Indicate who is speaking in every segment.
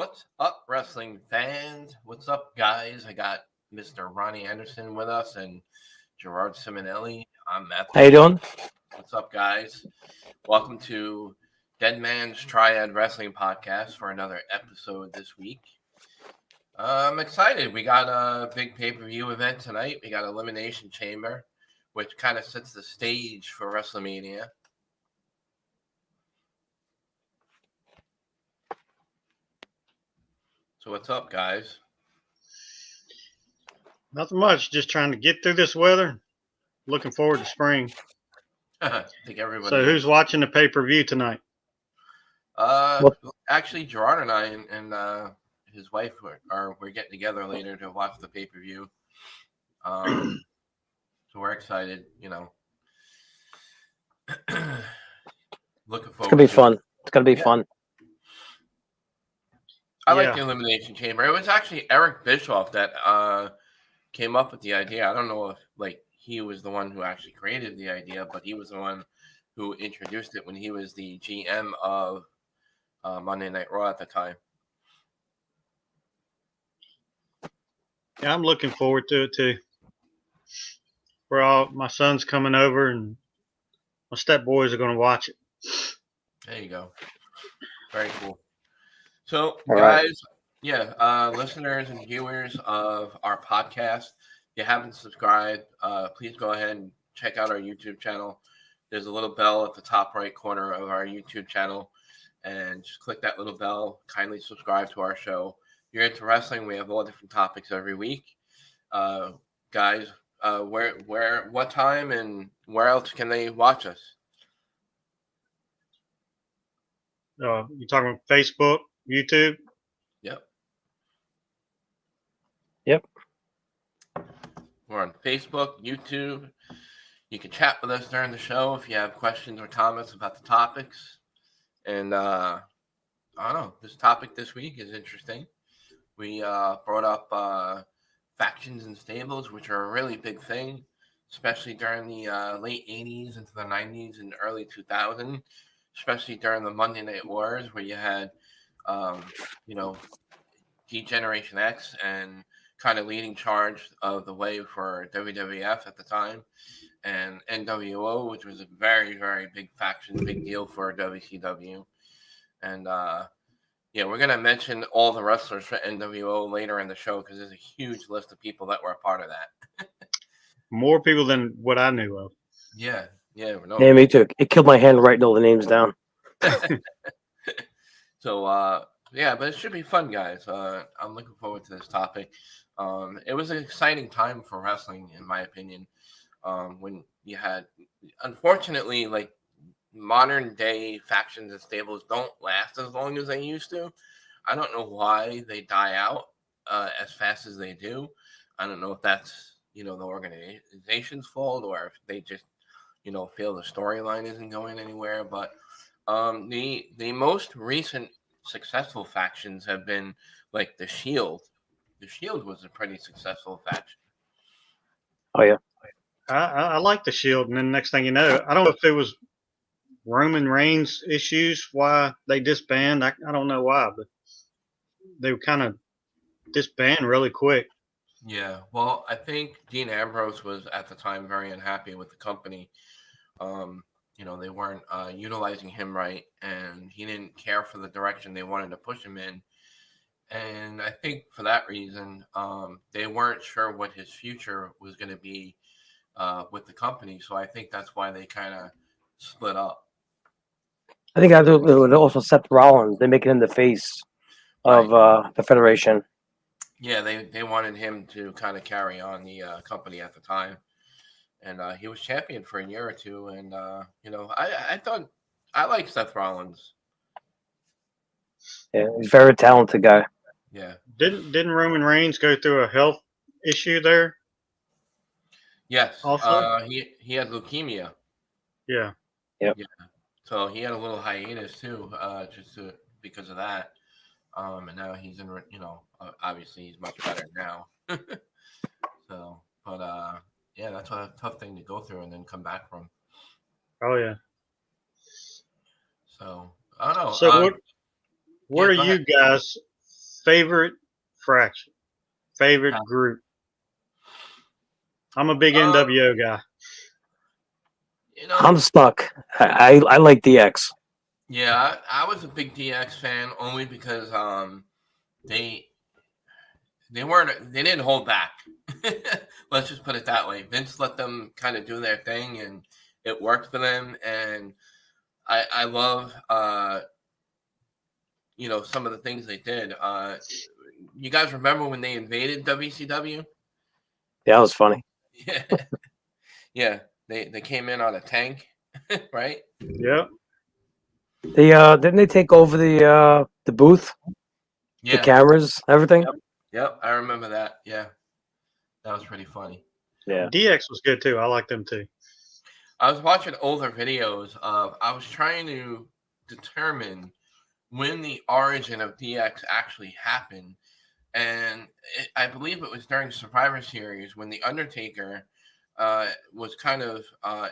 Speaker 1: What's up, wrestling fans? What's up, guys? I got Mr. Ronnie Anderson with us and Gerard Simonelli. I'm
Speaker 2: How
Speaker 1: Matthew.
Speaker 2: you doing?
Speaker 1: What's up, guys? Welcome to Dead Man's Triad Wrestling Podcast for another episode this week. I'm excited. We got a big pay-per-view event tonight. We got Elimination Chamber, which kind of sets the stage for WrestleMania. So what's up, guys?
Speaker 3: Nothing much. Just trying to get through this weather. Looking forward to spring.
Speaker 1: I think everybody.
Speaker 3: So, who's watching the pay-per-view tonight?
Speaker 1: Actually, Gerard and I and his wife we're getting together later to watch the pay-per-view. So we're excited. Looking forward.
Speaker 2: It's gonna be fun. It's gonna be fun.
Speaker 1: I like the Elimination Chamber. It was actually Eric Bischoff that came up with the idea. I don't know if he was the one who actually created the idea, but he was the one who introduced it when he was the GM of Monday Night Raw at the time.
Speaker 3: Yeah, I'm looking forward to it too. My son's coming over and my step boys are going to watch it.
Speaker 1: There you go. Very cool. So,
Speaker 2: All
Speaker 1: guys, listeners and viewers of our podcast, if you haven't subscribed, please go ahead and check out our YouTube channel. There's a little bell at the top right corner of our YouTube channel, and just click that little bell. Kindly subscribe to our show. If you're into wrestling, we have all different topics every week. Guys, what time and where else can they watch us?
Speaker 3: You're talking about Facebook, YouTube?
Speaker 1: Yep. We're on Facebook, YouTube. You can chat with us during the show if you have questions or comments about the topics. And I don't know, this topic this week is interesting. We brought up factions and stables, which are a really big thing, especially during the late 80s into the 90s and early 2000s, especially during the Monday Night Wars, where you had, D-Generation X and kind of leading charge of the way for WWF at the time, and NWO, which was a very, very big faction, big deal for WCW. And we're going to mention all the wrestlers for NWO later in the show because there's a huge list of people that were a part of that.
Speaker 3: More people than what I knew of.
Speaker 1: Yeah,
Speaker 2: Yeah, me too. It killed my hand writing all the names down.
Speaker 1: So, but it should be fun, guys. I'm looking forward to this topic. It was an exciting time for wrestling, in my opinion, when you had, unfortunately, like modern day factions and stables don't last as long as they used to. I don't know why they die out as fast as they do. I don't know if that's, the organization's fault or if they just, feel the storyline isn't going anywhere. But the most recent successful factions have been like the Shield. The Shield was a pretty successful faction.
Speaker 2: Oh yeah,
Speaker 3: I like the Shield, and then next thing you know, I don't know if it was Roman Reigns issues why they disbanded. I don't know why, but they were kind of disbanded really quick.
Speaker 1: Yeah, well, I think Dean Ambrose was at the time very unhappy with the company. They weren't utilizing him right, and he didn't care for the direction they wanted to push him in. And I think for that reason, they weren't sure what his future was going to be with the company. So I think that's why they kind of split up.
Speaker 2: I think I would also Seth Rollins. They're making him the face of the Federation.
Speaker 1: Yeah, they wanted him to kind of carry on the company at the time. And he was champion for a year or two. And, I thought I like Seth Rollins.
Speaker 2: Yeah, he's a very talented guy.
Speaker 1: Yeah.
Speaker 3: Didn't Roman Reigns go through a health issue there?
Speaker 1: Yes.
Speaker 3: Also?
Speaker 1: He had leukemia.
Speaker 3: Yeah.
Speaker 2: Yep.
Speaker 1: Yeah. So he had a little hiatus too, because of that. And now he's in, obviously he's much better now. So, but that's a tough thing to go through and then come back from.
Speaker 3: Oh yeah.
Speaker 1: So I don't know.
Speaker 3: So what are you guys favorite fraction, favorite
Speaker 1: Yeah.
Speaker 3: group. I'm a big
Speaker 1: Um,
Speaker 3: NWO guy.
Speaker 1: You know,
Speaker 2: I'm stuck. I like DX.
Speaker 1: yeah, I was a big DX fan only because they they didn't hold back. Let's just put it that way. Vince let them kind of do their thing, and it worked for them. And I love some of the things they did. You guys remember when they invaded WCW?
Speaker 2: Yeah, that was funny.
Speaker 1: Yeah, yeah. They came in on a tank, right?
Speaker 3: Yep.
Speaker 2: Didn't they take over the booth, the
Speaker 1: Yeah.
Speaker 2: cameras, everything?
Speaker 1: Yep. I remember that. Yeah, that was pretty funny.
Speaker 2: Yeah.
Speaker 3: DX was good too. I like them too.
Speaker 1: I was watching older videos of. I was trying to determine when the origin of DX actually happened, and I believe it was during Survivor Series when the Undertaker was kind of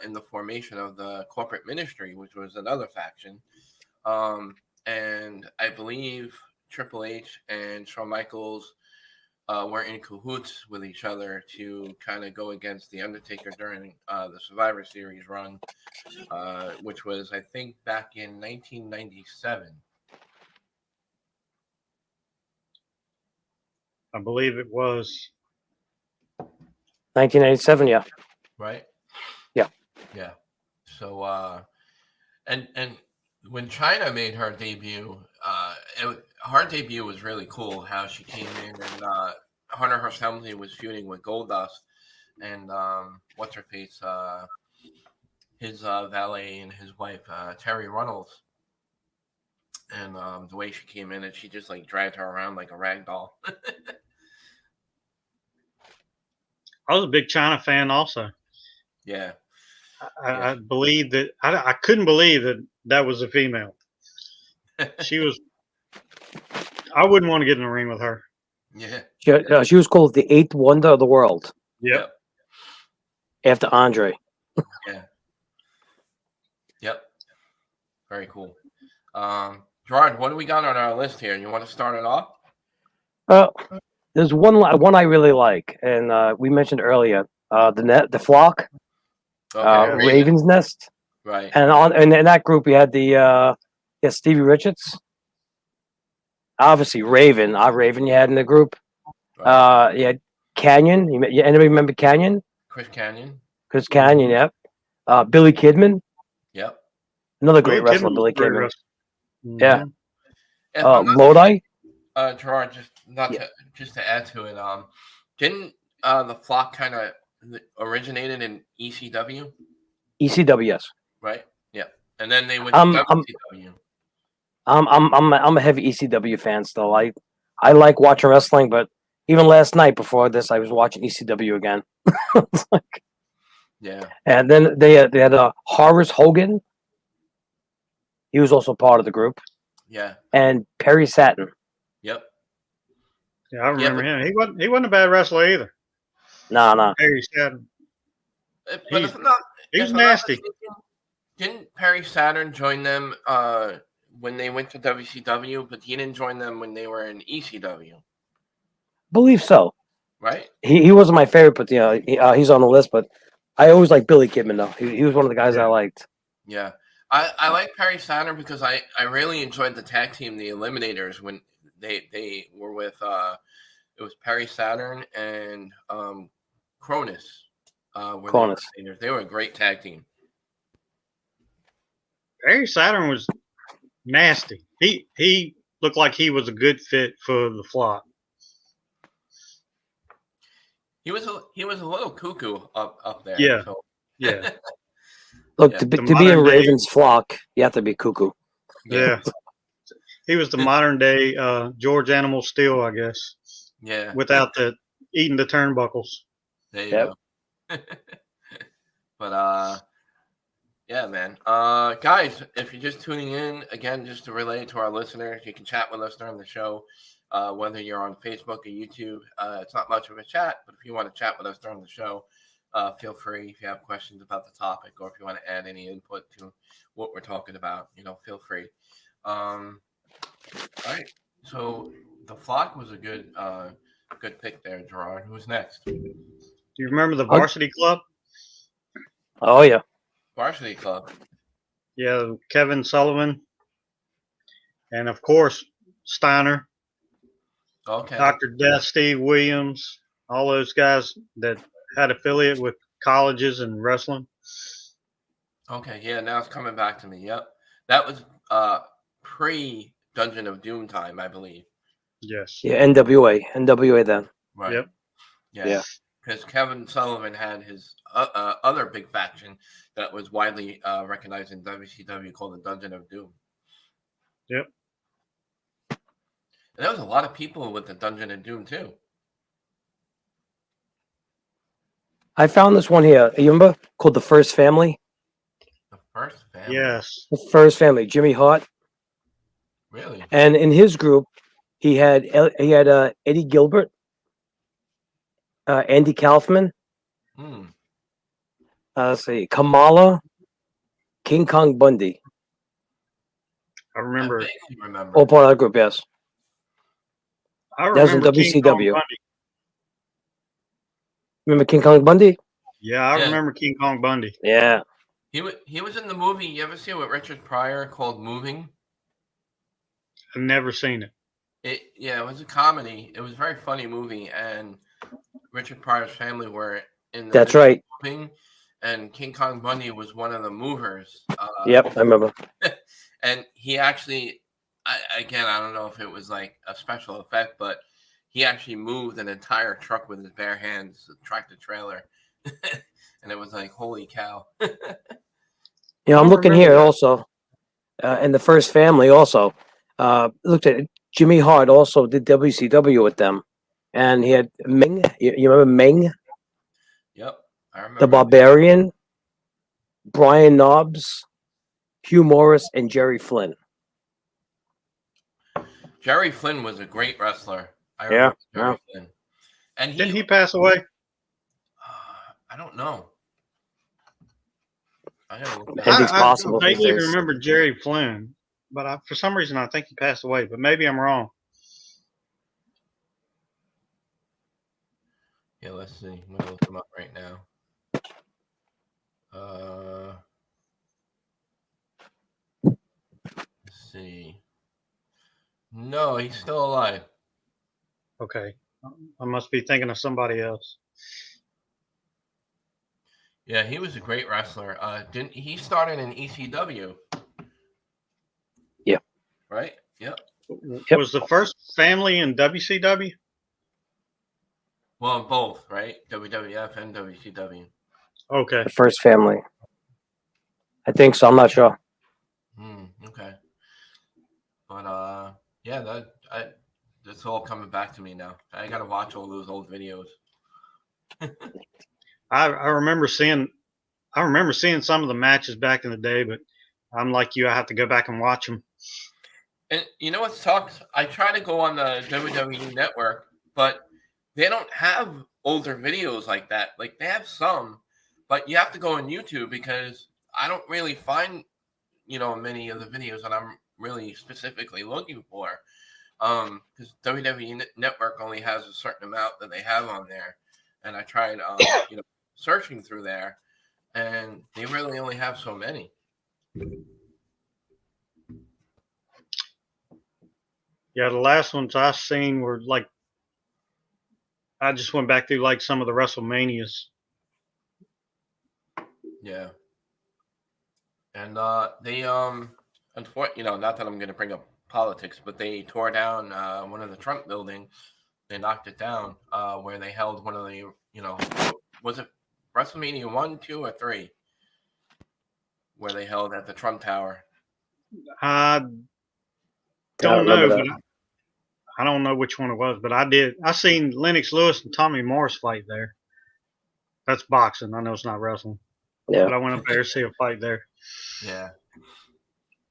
Speaker 1: in the formation of the Corporate Ministry, which was another faction, and I believe Triple H and Shawn Michaels were in cahoots with each other to kind of go against the Undertaker during the Survivor Series run, which was I think back in 1997.
Speaker 3: I believe it was.
Speaker 2: 1997. Yeah.
Speaker 1: Right?
Speaker 2: Yeah.
Speaker 1: Yeah. So and when China made her debut, her debut was really cool. How she came in and Hunter Hearst Helmsley was feuding with Goldust, and what's her face, his valet and his wife, Terry Runnels, and the way she came in and she just like dragged her around like a rag doll.
Speaker 3: I was a big China fan also.
Speaker 1: Yeah.
Speaker 3: I believe that I couldn't believe that was a female. She was. I wouldn't want to get in a ring with her.
Speaker 1: Yeah.
Speaker 2: She was called the eighth wonder of the world
Speaker 3: Yep.
Speaker 2: after Andre.
Speaker 1: Yeah. Yep. Very cool. Gerard, what do we got on our list here? You want to start it off?
Speaker 2: There's one I really like, and we mentioned earlier the flock,
Speaker 1: Okay.
Speaker 2: Raven's Nest,
Speaker 1: Right.
Speaker 2: and in that group we had Stevie Richards, obviously Raven, Raven you had in the group.
Speaker 1: Right.
Speaker 2: You had Canyon. Anybody remember Canyon?
Speaker 1: Chris Canyon.
Speaker 2: Chris Canyon, yep. Billy Kidman,
Speaker 1: Yep.
Speaker 2: another great
Speaker 3: Billy
Speaker 2: wrestler.
Speaker 3: Kidman
Speaker 2: Billy
Speaker 3: was a great
Speaker 2: Kidman,
Speaker 3: wrestler.
Speaker 2: yeah.
Speaker 3: Mhm.
Speaker 1: If I'm not
Speaker 2: Lodi,
Speaker 1: Gerard, just to add to it, didn't the flock kind of originated in ECW,
Speaker 2: ECWS.
Speaker 1: right? Yeah, and then they went to
Speaker 2: I'm
Speaker 1: WCW.
Speaker 2: I'm a heavy ECW fan still. I like watching wrestling, but even last night before this, I was watching ECW again. It's like,
Speaker 1: Yeah.
Speaker 2: and then they had Horace Hogan. He was also part of the group,
Speaker 1: Yeah.
Speaker 2: and Perry Saturn.
Speaker 1: Yep.
Speaker 3: Yeah, I remember him. He wasn't a bad wrestler either.
Speaker 2: Nah.
Speaker 3: Perry Saturn.
Speaker 1: But if I'm not,
Speaker 3: He's
Speaker 1: if I'm not
Speaker 3: nasty.
Speaker 1: mistaken, didn't Perry Saturn join them when they went to WCW? But he didn't join them when they were in ECW,
Speaker 2: Believe so.
Speaker 1: right?
Speaker 2: He wasn't my favorite, but he's on the list. But I always liked Billy Kidman though. He was one of the guys I liked.
Speaker 1: Yeah. I like Perry Saturn because I really enjoyed the tag team, the Eliminators, when they were with it was Perry Saturn and Cronus.
Speaker 2: Cronus.
Speaker 1: They were a great tag team.
Speaker 3: Perry Saturn was nasty. He looked like he was a good fit for the flock.
Speaker 1: He was a little cuckoo up there.
Speaker 3: Yeah.
Speaker 1: So.
Speaker 3: Yeah.
Speaker 2: Look,
Speaker 1: Yeah.
Speaker 2: to be in
Speaker 3: modern day-
Speaker 2: Raven's flock, you have to be cuckoo.
Speaker 3: Yeah. He was the modern day George Animal Steel, I guess,
Speaker 1: Yeah.
Speaker 3: without the eating the turnbuckles.
Speaker 1: There you
Speaker 2: Yep.
Speaker 1: go. But yeah, man. Guys, if you're just tuning in, again, just to relay to our listeners, you can chat with us during the show, whether you're on Facebook or YouTube. It's not much of a chat, but if you want to chat with us during the show, feel free. If you have questions about the topic or if you want to add any input to what we're talking about, feel free. All right. So The Flock was a good pick there, Gerard. Who's next?
Speaker 3: Do you remember the Varsity Club?
Speaker 2: Oh yeah.
Speaker 1: Varsity Club.
Speaker 3: Yeah, Kevin Sullivan, and of course Steiner,
Speaker 1: Okay.
Speaker 3: Dr. Death, Steve Williams, all those guys that had affiliate with colleges and wrestling.
Speaker 1: Okay. Yeah. Now it's coming back to me. Yep. That was pre Dungeon of Doom time, I believe.
Speaker 3: Yes.
Speaker 2: Yeah, NWA then.
Speaker 1: Right.
Speaker 3: Yep.
Speaker 2: Yeah.
Speaker 1: Because Kevin Sullivan had his other big faction that was widely recognized in WCW called the Dungeon of Doom.
Speaker 3: Yep.
Speaker 1: And there was a lot of people with the Dungeon of Doom too.
Speaker 2: I found this one here. You remember called the First Family?
Speaker 1: The First Family.
Speaker 3: Yes.
Speaker 2: The First Family. Jimmy Hart,
Speaker 1: Really?
Speaker 2: and in his group, he had Eddie Gilbert, Andy Kaufman.
Speaker 1: Hmm.
Speaker 2: Let's see, Kamala, King Kong Bundy.
Speaker 3: I remember.
Speaker 1: I vaguely remember.
Speaker 2: All part of that group. Yes.
Speaker 3: I
Speaker 2: That was in
Speaker 3: remember King Kong
Speaker 2: WCW.
Speaker 3: Bundy.
Speaker 2: Remember King Kong Bundy?
Speaker 3: Yeah, I
Speaker 1: Yeah.
Speaker 3: remember King Kong Bundy.
Speaker 2: Yeah.
Speaker 1: He was in the movie. You ever see it with Richard Pryor called Moving?
Speaker 3: I've never seen it.
Speaker 1: It was a comedy. It was a very funny movie, and Richard Pryor's family were in the
Speaker 2: That's
Speaker 1: midst of
Speaker 2: right.
Speaker 1: moving, and King Kong Bundy was one of the movers.
Speaker 2: Yep, I remember.
Speaker 1: And he actually, I don't know if it was like a special effect, but he actually moved an entire truck with his bare hands, tractor trailer, and it was like, holy cow!
Speaker 2: Yeah, I'm
Speaker 3: don't
Speaker 2: looking
Speaker 3: remember
Speaker 2: here
Speaker 3: that.
Speaker 2: also, and the First Family also. Looked at it. Jimmy Hart also did WCW with them, and he had Ming. You remember Ming,
Speaker 1: Yep, I remember.
Speaker 2: the Barbarian, Brian Knobs, Hugh Morris, and Jerry Flynn.
Speaker 1: Jerry Flynn was a great wrestler. I
Speaker 2: Yeah,
Speaker 1: remember Jerry
Speaker 2: yeah.
Speaker 1: Flynn. And
Speaker 3: Didn't he pass away?
Speaker 1: I don't know. I gotta look that
Speaker 2: Anything's
Speaker 1: up.
Speaker 2: possible
Speaker 3: I
Speaker 2: these
Speaker 3: vaguely
Speaker 2: days.
Speaker 3: remember Jerry Flynn, but for some reason I think he passed away. But maybe I'm wrong.
Speaker 1: Yeah, let's see. I'm gonna look him up right now. Let's see. No, he's still alive.
Speaker 3: Okay, I must be thinking of somebody else.
Speaker 1: Yeah, he was a great wrestler. Didn't he started in ECW?
Speaker 2: Yeah.
Speaker 1: Right. Yep.
Speaker 2: Yep.
Speaker 3: Was the First Family in WCW?
Speaker 1: Well, both, right? WWF and WCW.
Speaker 3: Okay.
Speaker 2: The First Family. I think so. I'm not sure.
Speaker 1: Okay. But yeah, that's all coming back to me now. I gotta watch all those old videos.
Speaker 3: I remember seeing some of the matches back in the day, but I'm like you. I have to go back and watch them.
Speaker 1: And you know what sucks? I try to go on the WWE network, but they don't have older videos like that. Like they have some, but you have to go on YouTube because I don't really find, many of the videos that I'm really specifically looking for. Because WWE Network only has a certain amount that they have on there, and I tried, searching through there, and they really only have so many.
Speaker 3: Yeah, the last ones I seen were like I just went back through like some of the WrestleManias.
Speaker 1: Yeah. And they unfortunately, not that I'm going to bring up politics, but they tore down one of the Trump buildings. They knocked it down where they held one of the, was it WrestleMania 1, 2, or 3? Where they held at the Trump Tower.
Speaker 3: I don't know, but I don't know which one it was, but I seen Lennox Lewis and Tommy Morris fight there. That's boxing. I know it's not wrestling.
Speaker 2: Yeah.
Speaker 3: But I went up there to see a fight there.
Speaker 1: Yeah.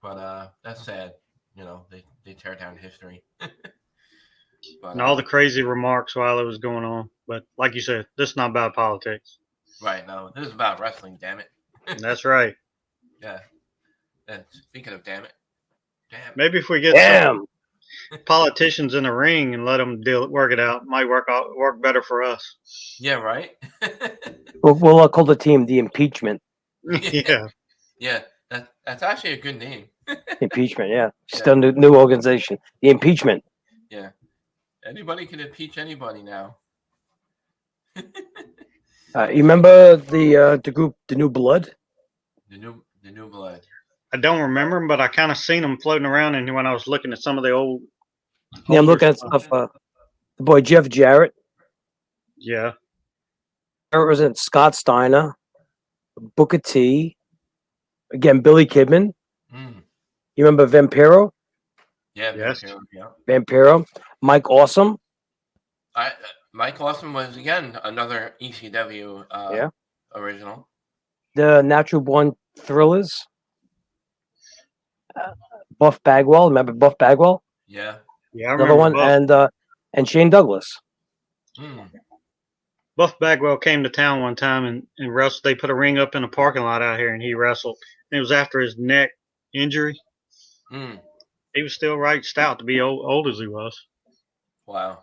Speaker 1: But that's sad. They tear down history. But,
Speaker 3: And all the crazy remarks while it was going on. But like you said, this is not about politics.
Speaker 1: Right. No, this is about wrestling, damn it.
Speaker 3: That's right.
Speaker 1: Yeah. And speaking of damn it.
Speaker 3: Maybe if we get
Speaker 2: Damn.
Speaker 3: politicians in the ring and let them work it out. Might work better for us.
Speaker 1: Yeah, right.
Speaker 2: We'll call the team the impeachment.
Speaker 3: Yeah.
Speaker 1: Yeah, that's actually a good name.
Speaker 2: Impeachment, yeah. Just a new organization. The impeachment.
Speaker 1: Yeah, anybody can impeach anybody now.
Speaker 2: You remember the group, the New Blood?
Speaker 1: The new blood.
Speaker 3: I don't remember them, but I kind of seen them floating around. And when I was looking at some of the old,
Speaker 2: Yeah, I'm
Speaker 3: older
Speaker 2: looking at stuff. The boy Jeff Jarrett.
Speaker 3: Yeah.
Speaker 2: Jarrett was in Scott Steiner, Booker T. Again, Billy Kidman.
Speaker 1: Mm.
Speaker 2: You remember Vampiro?
Speaker 1: Yeah,
Speaker 3: Yes.
Speaker 1: Vampiro, yeah.
Speaker 2: Vampiro. Mike Awesome.
Speaker 1: Mike Awesome was again another ECW
Speaker 2: Yeah.
Speaker 1: original.
Speaker 2: The Natural Born Thrillers. Buff Bagwell. Remember Buff Bagwell?
Speaker 1: Yeah.
Speaker 3: Yeah, I
Speaker 2: Another
Speaker 3: remember
Speaker 2: one.
Speaker 3: Buff.
Speaker 2: And Shane Douglas.
Speaker 1: Mm.
Speaker 3: Buff Bagwell came to town one time and wrestled. They put a ring up in a parking lot out here, and he wrestled. And it was after his neck injury.
Speaker 1: Mm.
Speaker 3: He was still right stout to be old as he was.
Speaker 1: Wow.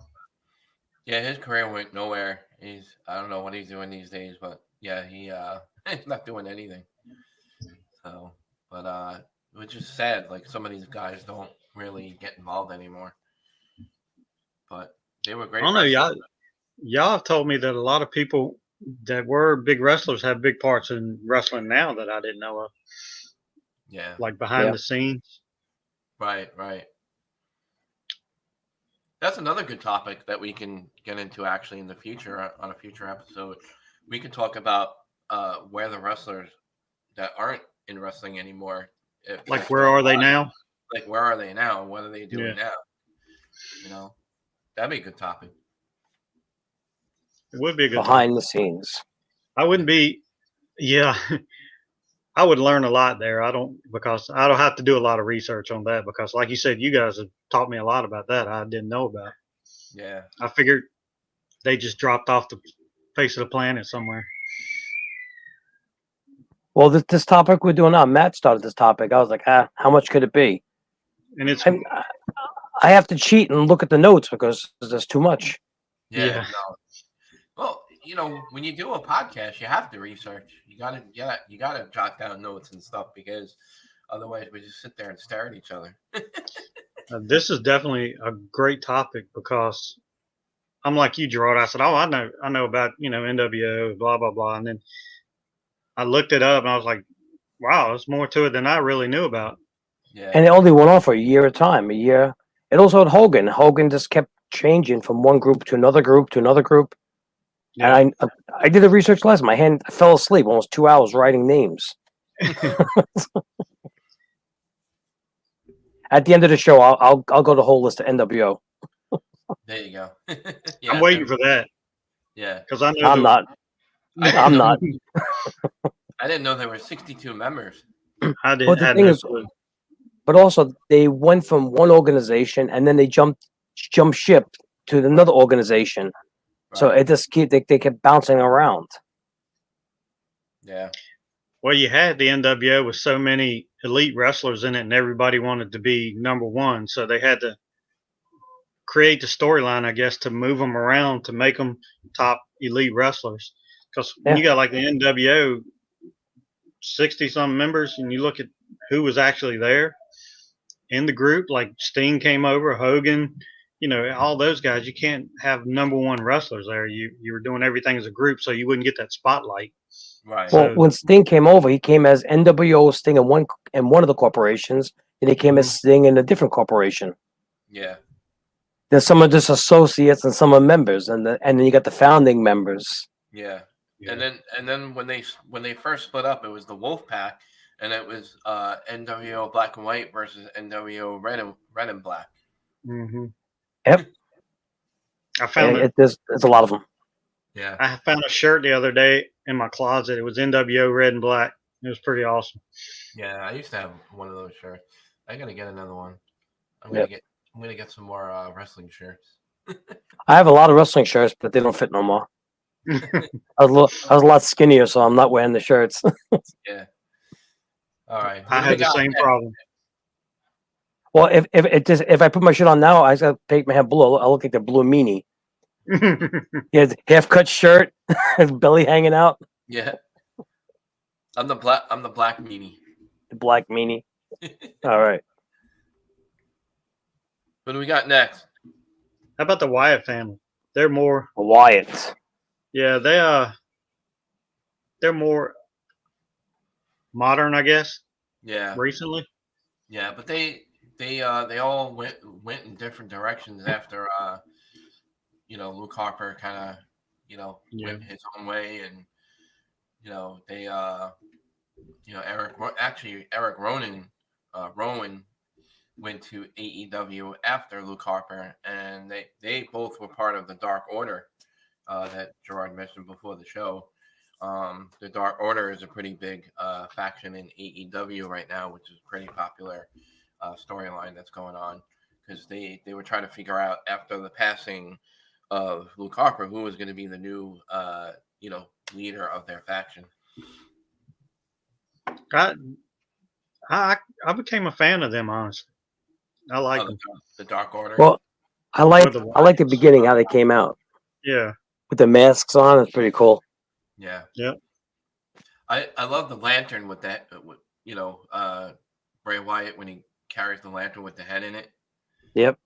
Speaker 1: Yeah, his career went nowhere. I don't know what he's doing these days, but yeah, he's not doing anything. So, but which is sad. Like some of these guys don't really get involved anymore. But they were great.
Speaker 3: I don't know, y'all have told me that a lot of people that were big wrestlers have big parts in wrestling now that I didn't know of,
Speaker 1: Yeah.
Speaker 3: like behind
Speaker 2: Yeah.
Speaker 3: the scenes.
Speaker 1: Right. That's another good topic that we can get into actually in the future on a future episode. We can talk about where the wrestlers that aren't in wrestling anymore.
Speaker 3: Like, where are they now?
Speaker 1: Like, where are they now? What are they doing
Speaker 3: Yeah.
Speaker 1: now? You know, that'd be a good topic.
Speaker 3: It would be a good
Speaker 2: Behind the scenes.
Speaker 3: I wouldn't be, yeah. I would learn a lot there. Because I don't have to do a lot of research on that because, like you said, you guys have taught me a lot about that I didn't know about.
Speaker 1: Yeah.
Speaker 3: I figured they just dropped off the face of the planet somewhere.
Speaker 2: Well, this topic we're doing now, Matt started this topic. I was like, how much could it be?
Speaker 3: And it's
Speaker 2: I have to cheat and look at the notes because there's too much.
Speaker 1: Yeah.
Speaker 3: Yeah.
Speaker 1: No. Well, when you do a podcast, you have to research. You gotta jot down notes and stuff because otherwise we just sit there and stare at each other.
Speaker 3: this is definitely a great topic because I'm like you, Gerard. I said, "Oh, I know about NWO, blah blah blah," and then I looked it up and I was like, "Wow, there's more to it than I really knew about."
Speaker 1: Yeah.
Speaker 2: And it only went on for a year at a time. A year. It also had Hogan. Hogan just kept changing from one group to another group to another group.
Speaker 3: Yeah.
Speaker 2: And I did the research last. I fell asleep almost 2 hours writing names. At the end of the show, I'll go the whole list of NWO.
Speaker 1: There you go.
Speaker 3: I'm waiting for that
Speaker 1: Yeah.
Speaker 3: because I know
Speaker 2: I'm not. I'm not.
Speaker 1: I didn't know there were 62 members.
Speaker 3: I did.
Speaker 2: But the
Speaker 3: had
Speaker 2: thing
Speaker 3: no
Speaker 2: is,
Speaker 3: clue.
Speaker 2: but also they went from one organization and then they jumped ship to another organization. So
Speaker 1: Right.
Speaker 2: it just they kept bouncing around.
Speaker 1: Yeah.
Speaker 3: Well, you had the NWO with so many elite wrestlers in it, and everybody wanted to be number one. So they had to create the storyline, I guess, to move them around to make them top elite wrestlers. Because when
Speaker 2: Yeah.
Speaker 3: you got like the NWO, 60-some members, and you look at who was actually there in the group, like Sting came over, Hogan, all those guys, you can't have number one wrestlers there. You were doing everything as a group, so you wouldn't get that spotlight.
Speaker 1: Right.
Speaker 2: Well,
Speaker 3: So-
Speaker 2: when Sting came over, he came as NWO Sting in one of the corporations, and he came as Sting in a different corporation.
Speaker 1: Yeah.
Speaker 2: Then some are just associates and some are members, and then you got the founding members.
Speaker 1: Yeah. And then when they first split up, it was the Wolf Pack, and it was NWO Black and White versus NWO Red and Black.
Speaker 3: Mm-hmm.
Speaker 2: Yep.
Speaker 3: I found
Speaker 2: There's a lot of them.
Speaker 1: Yeah.
Speaker 3: I found a shirt the other day in my closet. It was NWO Red and Black. It was pretty awesome.
Speaker 1: Yeah. I used to have one of those shirts. I gotta get another one. I'm
Speaker 2: Yep.
Speaker 1: gonna get some more wrestling shirts.
Speaker 2: I have a lot of wrestling shirts, but they don't fit no more. I was a lot skinnier, so I'm not wearing the shirts.
Speaker 1: Yeah. All right.
Speaker 3: I had the same problem.
Speaker 2: Well, if I put my shit on now, I gotta paint my hair blue. I look like the blue meanie. He has half cut shirt, his belly hanging out,
Speaker 1: Yeah. I'm the black meanie.
Speaker 2: the black meanie. All right.
Speaker 1: What do we got next?
Speaker 3: How about the Wyatt family? They're more,
Speaker 2: Wyatt.
Speaker 3: yeah, they're more modern, I guess,
Speaker 1: Yeah.
Speaker 3: recently.
Speaker 1: Yeah, but they all went in different directions after Luke Harper kind of
Speaker 3: Yeah.
Speaker 1: went his own way, and they Eric Rowan went to AEW after Luke Harper, and they both were part of the Dark Order that Gerard mentioned before the show. The Dark Order is a pretty big faction in AEW right now, which is pretty popular storyline that's going on, because they were trying to figure out after the passing of Luke Harper who was going to be the new leader of their faction.
Speaker 3: I became a fan of them, honestly. I like
Speaker 1: Oh,
Speaker 3: them.
Speaker 1: the Dark Order.
Speaker 2: Well, I like
Speaker 3: the
Speaker 2: the beginning how they came out
Speaker 3: Yeah.
Speaker 2: with the masks on. It's pretty cool.
Speaker 1: Yeah.
Speaker 3: Yep.
Speaker 1: I love the lantern with that. Bray Wyatt when he carries the lantern with the head in it.
Speaker 2: Yep.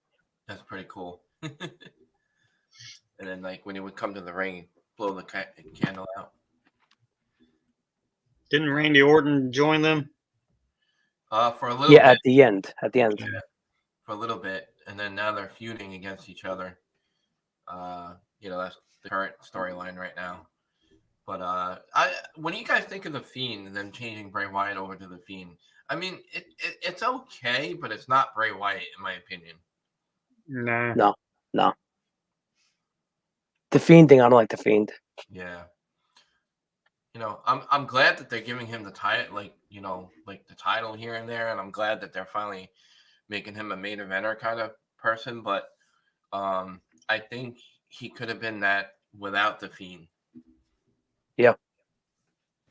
Speaker 1: That's pretty cool. And then, like, when he would come to the ring, blow the candle out.
Speaker 3: Didn't Randy Orton join them?
Speaker 1: For a little
Speaker 2: Yeah,
Speaker 1: bit.
Speaker 2: at the end.
Speaker 1: Yeah, for a little bit, and then now they're feuding against each other. That's the current storyline right now. But when you guys think of the Fiend and them changing Bray Wyatt over to the Fiend, I mean, it's okay, but it's not Bray Wyatt in my opinion.
Speaker 3: Nah.
Speaker 2: No. The Fiend thing, I don't like the Fiend.
Speaker 1: Yeah. I'm glad that they're giving him the title, like the title here and there, and I'm glad that they're finally making him a main eventer kind of person. But I think he could have been that without the Fiend.
Speaker 2: Yeah.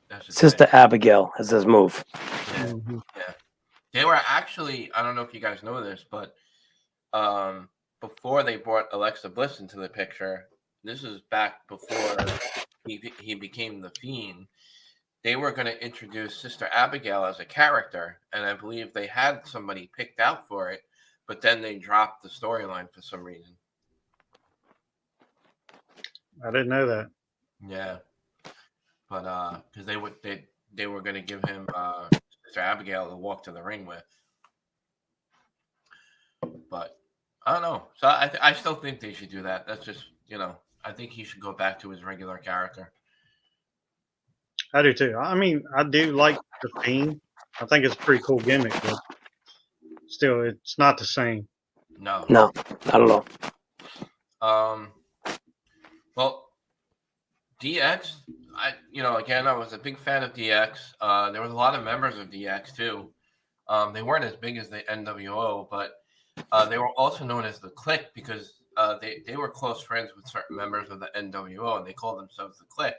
Speaker 1: That's just
Speaker 2: Sister Abigail is his move.
Speaker 1: Yeah.
Speaker 3: Mhm.
Speaker 1: Yeah. They were actually, I don't know if you guys know this, but before they brought Alexa Bliss into the picture, this is back before he became the Fiend, they were going to introduce Sister Abigail as a character, and I believe they had somebody picked out for it, but then they dropped the storyline for some reason.
Speaker 3: I didn't know that.
Speaker 1: Yeah. But because they were going to give him Sister Abigail to walk to the ring with. But I don't know. So I still think they should do that. That's just, I think he should go back to his regular character.
Speaker 3: I do too. I mean, I do like the Fiend. I think it's a pretty cool gimmick, but still, it's not the same.
Speaker 1: No,
Speaker 2: not at all.
Speaker 1: Well, DX. I was a big fan of DX. There was a lot of members of DX too. They weren't as big as the NWO, but they were also known as the Clique because they were close friends with certain members of the NWO, and they called themselves the Clique.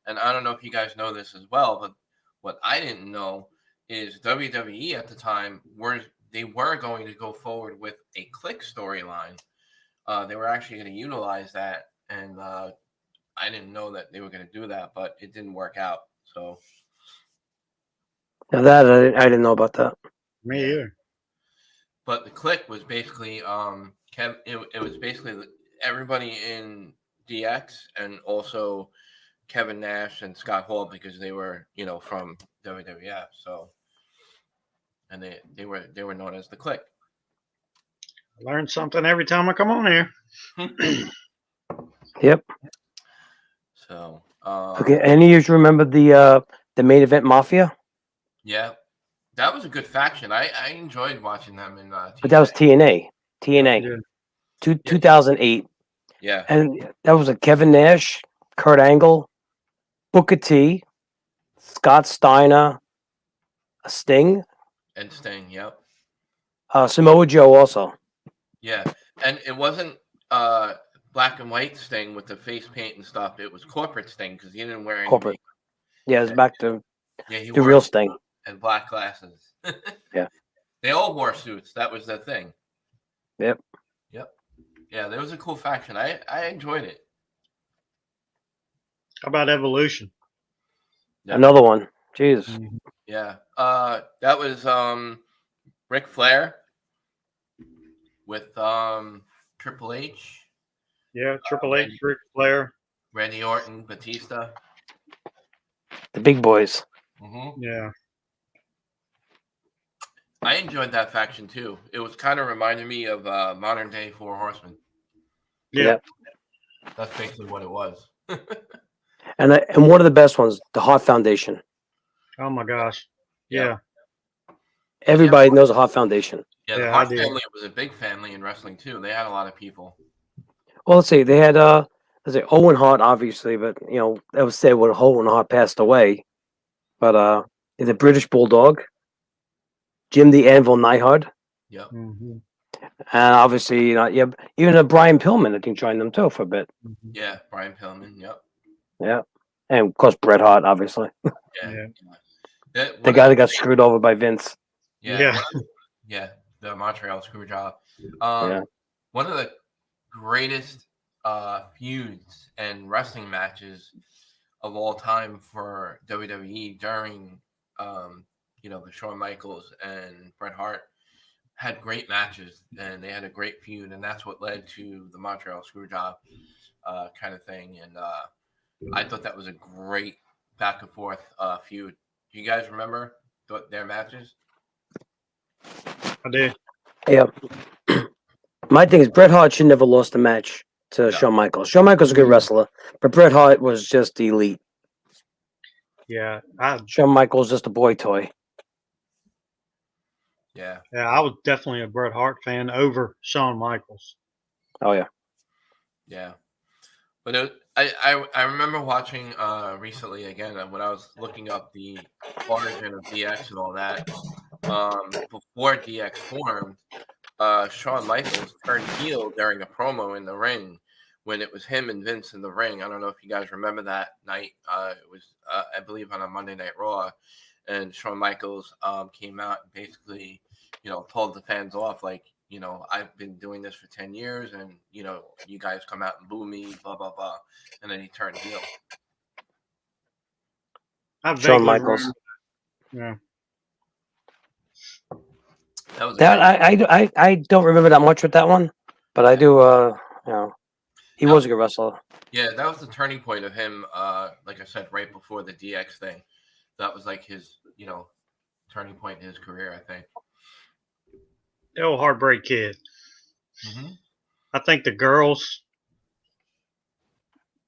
Speaker 1: And I don't know if you guys know this as well, but what I didn't know is WWE at the time were going to go forward with a Clique storyline. They were actually going to utilize that, and I didn't know that they were going to do that, but it didn't work out. So
Speaker 2: Now that I didn't know about that.
Speaker 3: Me either.
Speaker 1: But the Clique was basically it was basically everybody in DX and also Kevin Nash and Scott Hall because they were from WWF. So and they were known as the Clique.
Speaker 3: I learn something every time I come on here.
Speaker 2: Yep.
Speaker 1: So
Speaker 2: Okay. Any of you remember the main event Mafia?
Speaker 1: yeah, that was a good faction. I enjoyed watching them in TNA.
Speaker 2: But that was TNA. TNA.
Speaker 3: Yeah.
Speaker 2: 2008.
Speaker 1: Yeah.
Speaker 2: And that was a Kevin Nash, Kurt Angle, Booker T, Scott Steiner, Sting,
Speaker 1: And Sting, yep.
Speaker 2: Samoa Joe also.
Speaker 1: Yeah. And it wasn't black and white Sting with the face paint and stuff. It was corporate Sting because he didn't wear any
Speaker 2: Corporate. Yeah, it's back to
Speaker 1: he
Speaker 2: the
Speaker 1: wore
Speaker 2: real Sting.
Speaker 1: and black glasses.
Speaker 2: Yeah.
Speaker 1: They all wore suits. That was the thing.
Speaker 2: Yep.
Speaker 1: Yep. Yeah, there was a cool faction. I enjoyed it.
Speaker 3: How about Evolution?
Speaker 1: Yep.
Speaker 2: Another one. Jeez.
Speaker 3: Mhm.
Speaker 1: Yeah. That was Ric Flair with Triple H,
Speaker 3: Yeah, Triple H, Ric Flair.
Speaker 1: Randy Orton, Batista.
Speaker 2: The big boys.
Speaker 3: Yeah,
Speaker 1: I enjoyed that faction too. It was kind of reminding me of modern day Four Horsemen.
Speaker 3: yeah.
Speaker 2: Yep.
Speaker 1: That's basically what it was.
Speaker 2: And one of the best ones, the Hart Foundation.
Speaker 3: Oh my gosh.
Speaker 1: Yeah.
Speaker 3: Yeah,
Speaker 2: Everybody knows the Hart Foundation.
Speaker 1: Yeah, the
Speaker 3: Yeah, I
Speaker 1: Hart
Speaker 3: did.
Speaker 1: family was a big family in wrestling too. They had a lot of people.
Speaker 2: Well, let's see. They had let's say Owen Hart, obviously, but that was said when Owen Hart passed away. But the British Bulldog, Jim the Anvil Neihard,
Speaker 1: Yep.
Speaker 3: Mhm.
Speaker 2: and obviously, even Brian Pillman, I think, joined them too for a bit.
Speaker 3: Mhm.
Speaker 1: Yeah, Brian Pillman. Yep.
Speaker 2: Yeah, and of course Bret Hart, obviously,
Speaker 1: Yeah.
Speaker 3: Yeah.
Speaker 1: That-
Speaker 2: the
Speaker 1: one
Speaker 2: guy
Speaker 1: of
Speaker 2: that got screwed over by Vince.
Speaker 1: Yeah.
Speaker 3: Yeah.
Speaker 1: Yeah. The Montreal Screwjob.
Speaker 2: Yeah.
Speaker 1: One of the greatest feuds and wrestling matches of all time for WWE during the Shawn Michaels and Bret Hart had great matches, and they had a great feud, and that's what led to the Montreal Screwjob kind of thing. And I thought that was a great back and forth feud. Do you guys remember their matches?
Speaker 3: I did.
Speaker 2: Yeah. My thing is Bret Hart should never lost a match to Shawn Michaels. Shawn Michaels is a good wrestler, but Bret Hart was just elite.
Speaker 3: Yeah,
Speaker 2: Shawn Michaels just a boy toy.
Speaker 1: Yeah.
Speaker 3: I was definitely a Bret Hart fan over Shawn Michaels.
Speaker 2: Oh yeah.
Speaker 1: Yeah. But I remember watching recently again when I was looking up the origin of DX and all that. Before DX formed, Shawn Michaels turned heel during a promo in the ring when it was him and Vince in the ring. I don't know if you guys remember that night. It was I believe on a Monday Night Raw, and Shawn Michaels came out and basically told the fans off like, I've been doing this for 10 years and, you guys come out and boo me, blah, blah, blah. And then he turned heel.
Speaker 3: I
Speaker 2: Shawn
Speaker 3: vaguely
Speaker 2: Michaels.
Speaker 3: remember.
Speaker 1: That was a
Speaker 2: That
Speaker 1: great-
Speaker 2: I don't remember that much with that one, but I do. He was a good wrestler.
Speaker 1: Yeah, that was the turning point of him. Like I said, right before the DX thing. That was like his, turning point in his career, I think.
Speaker 3: The old Heartbreak Kid.
Speaker 1: Mm-hmm.
Speaker 3: I think the girls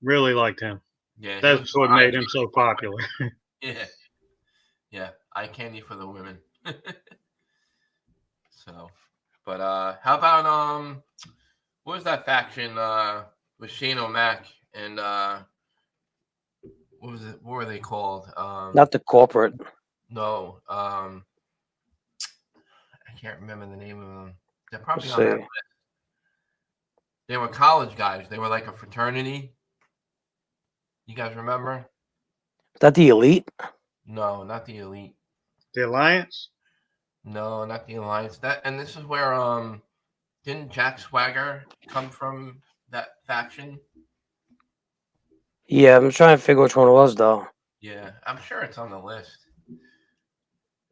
Speaker 3: really liked him.
Speaker 1: Yeah, he
Speaker 3: That's
Speaker 1: was
Speaker 3: what
Speaker 1: eye
Speaker 3: made him so popular.
Speaker 1: Yeah, yeah, eye candy for the women. So, but how about what was that faction with Shane O'Mac and what was it? What were they called?
Speaker 2: Not the corporate.
Speaker 1: No, I can't remember the name of them. They're probably
Speaker 2: Let's
Speaker 1: on that
Speaker 2: see.
Speaker 1: list. They were college guys. They were like a fraternity. You guys remember?
Speaker 2: Is that the elite?
Speaker 1: No, not the elite.
Speaker 3: The Alliance?
Speaker 1: No, not the alliance. This is where didn't Jack Swagger come from that faction?
Speaker 2: Yeah, I'm trying to figure which one it was though.
Speaker 1: Yeah, I'm sure it's on the list.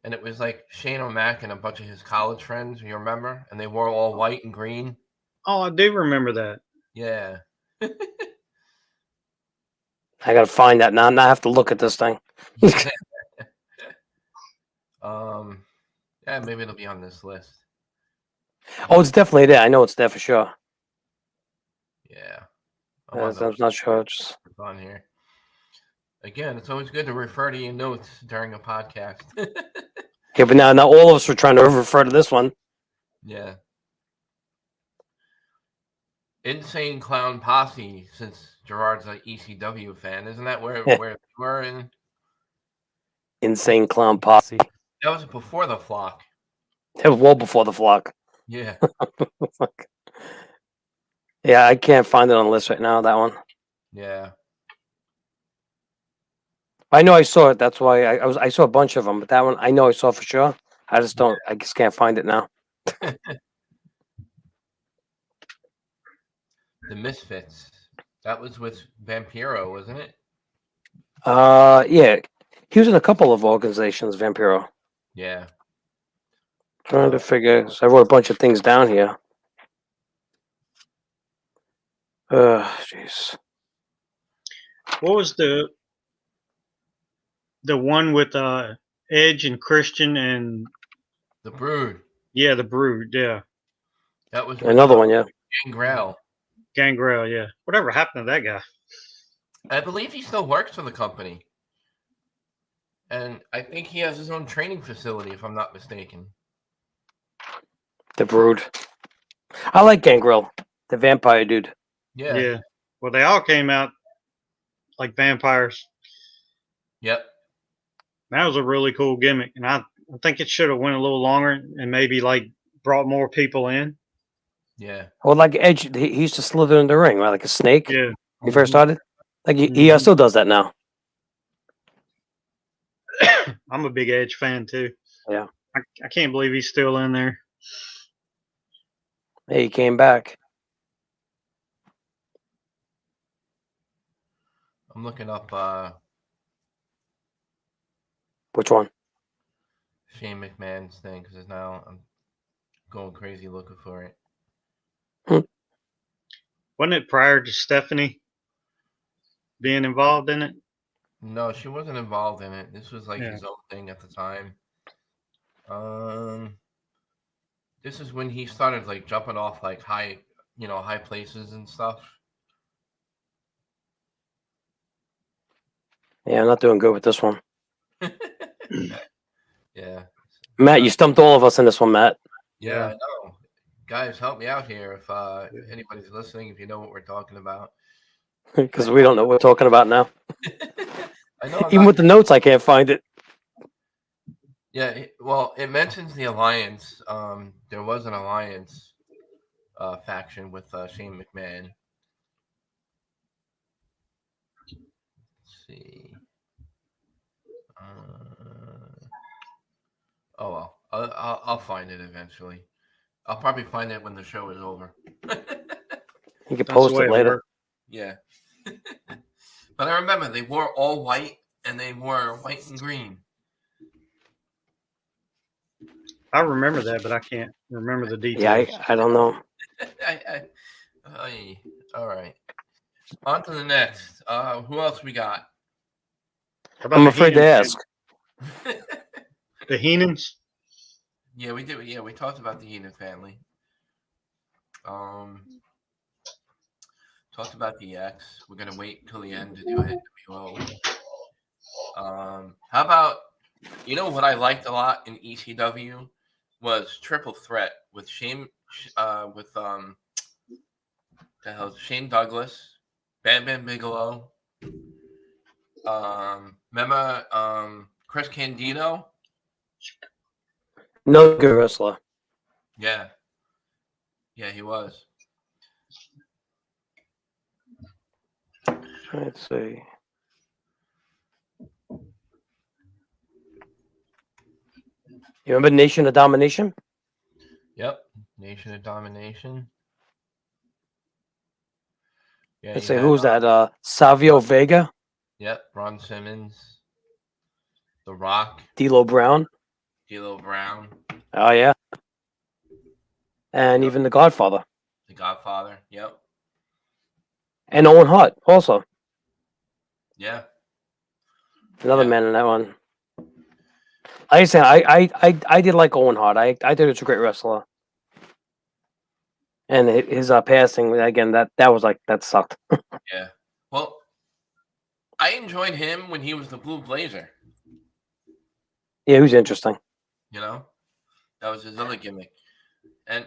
Speaker 1: And it was like Shane O'Mac and a bunch of his college friends, you remember? And they wore all white and green.
Speaker 3: Oh, I do remember that.
Speaker 1: Yeah.
Speaker 2: I gotta find that now. Now I have to look at this thing.
Speaker 1: Yeah, maybe it'll be on this list.
Speaker 2: Oh, it's definitely there. I know it's there for sure.
Speaker 1: Yeah.
Speaker 2: I'm not sure. It's
Speaker 1: on here. Again, it's always good to refer to your notes during a podcast.
Speaker 2: yeah, but now all of us are trying to refer to this one.
Speaker 1: Yeah. Insane Clown Posse, since Gerard's an ECW fan. Isn't that where we were in?
Speaker 2: Insane Clown Posse.
Speaker 1: That was before the Flock.
Speaker 2: It was well before the Flock.
Speaker 1: Yeah.
Speaker 2: Yeah, I can't find it on the list right now, that one.
Speaker 1: Yeah.
Speaker 2: I know I saw it. That's why I saw a bunch of them, but that one I know I saw for sure. I just don't. I just can't find it now.
Speaker 1: The Misfits. That was with Vampiro, wasn't it?
Speaker 2: Yeah, he was in a couple of organizations. Vampiro.
Speaker 1: Yeah.
Speaker 2: Trying to figure. So I wrote a bunch of things down here. Jeez.
Speaker 3: What was the one with Edge and Christian and
Speaker 1: The Brood.
Speaker 3: yeah, the Brood, yeah,
Speaker 1: That was with,
Speaker 2: Another one, yeah.
Speaker 1: Gangrel.
Speaker 3: Gangrel, yeah. Whatever happened to that guy?
Speaker 1: I believe he still works for the company. And I think he has his own training facility, if I'm not mistaken.
Speaker 2: The Brood. I like Gangrel, the vampire dude.
Speaker 1: Yeah.
Speaker 3: Well, they all came out like vampires.
Speaker 1: Yep.
Speaker 3: That was a really cool gimmick, and I think it should have went a little longer and maybe like brought more people in.
Speaker 1: Yeah.
Speaker 2: Well, like Edge, he used to slither in the ring, right? Like a snake.
Speaker 3: Yeah.
Speaker 2: When he first started. Like he
Speaker 3: Mhm.
Speaker 2: still does that now.
Speaker 3: I'm a big Edge fan too.
Speaker 2: Yeah.
Speaker 3: I can't believe he's still in there.
Speaker 2: Hey, he came back.
Speaker 1: I'm looking up
Speaker 2: Which one?
Speaker 1: Shane McMahon's thing because now I'm going crazy looking for it.
Speaker 3: Wasn't it prior to Stephanie being involved in it?
Speaker 1: No, she wasn't involved in it. This was like
Speaker 3: Yeah.
Speaker 1: his own thing at the time. This is when he started like jumping off like high places and stuff.
Speaker 2: Yeah, I'm not doing good with this one.
Speaker 1: Yeah.
Speaker 2: Matt, you stumped all of us in this one, Matt.
Speaker 1: Yeah, I know. Guys, help me out here if anybody's listening, if you know what we're talking about.
Speaker 2: Because we don't know what we're talking about now.
Speaker 1: I know.
Speaker 2: Even with the notes, I can't find it.
Speaker 1: Yeah, it mentions the Alliance. There was an Alliance faction with Shane McMahon. Let's see. Oh well, I'll find it eventually. I'll probably find it when the show is over.
Speaker 2: You can post it later.
Speaker 1: Yeah. But I remember they wore all white and they wore white and green.
Speaker 3: I remember that, but I can't remember the details.
Speaker 2: Yeah, I don't know.
Speaker 1: All right. On to the next. Who else we got?
Speaker 3: How about
Speaker 2: I'm
Speaker 3: the
Speaker 2: afraid to
Speaker 3: Heenans?
Speaker 2: ask.
Speaker 3: The Heenans?
Speaker 1: Yeah, we did. Yeah, we talked about the Heenan family. Talked about the X. We're gonna wait till the end to do it. How about what I liked a lot in ECW was Triple Threat with Shane Shane Douglas, Bam Bam Bigelow, remember Chris Candido?
Speaker 2: No good wrestler.
Speaker 1: Yeah, he was.
Speaker 2: Let's see. You remember Nation of Domination?
Speaker 1: Yep, Nation of Domination. Yeah,
Speaker 2: Let's see, who's that? Savio Vega?
Speaker 1: Yep, Ron Simmons. The Rock.
Speaker 2: D'Lo Brown.
Speaker 1: Oh,
Speaker 2: yeah. And even The Godfather.
Speaker 1: The Godfather, yep.
Speaker 2: And Owen Hart, also.
Speaker 1: Yeah.
Speaker 2: Another man in that one. I say I did like Owen Hart. I think it's a great wrestler. And his passing again, that sucked.
Speaker 1: Yeah. Well, I enjoyed him when he was the Blue Blazer.
Speaker 2: Yeah, he was interesting.
Speaker 1: That was his other gimmick. And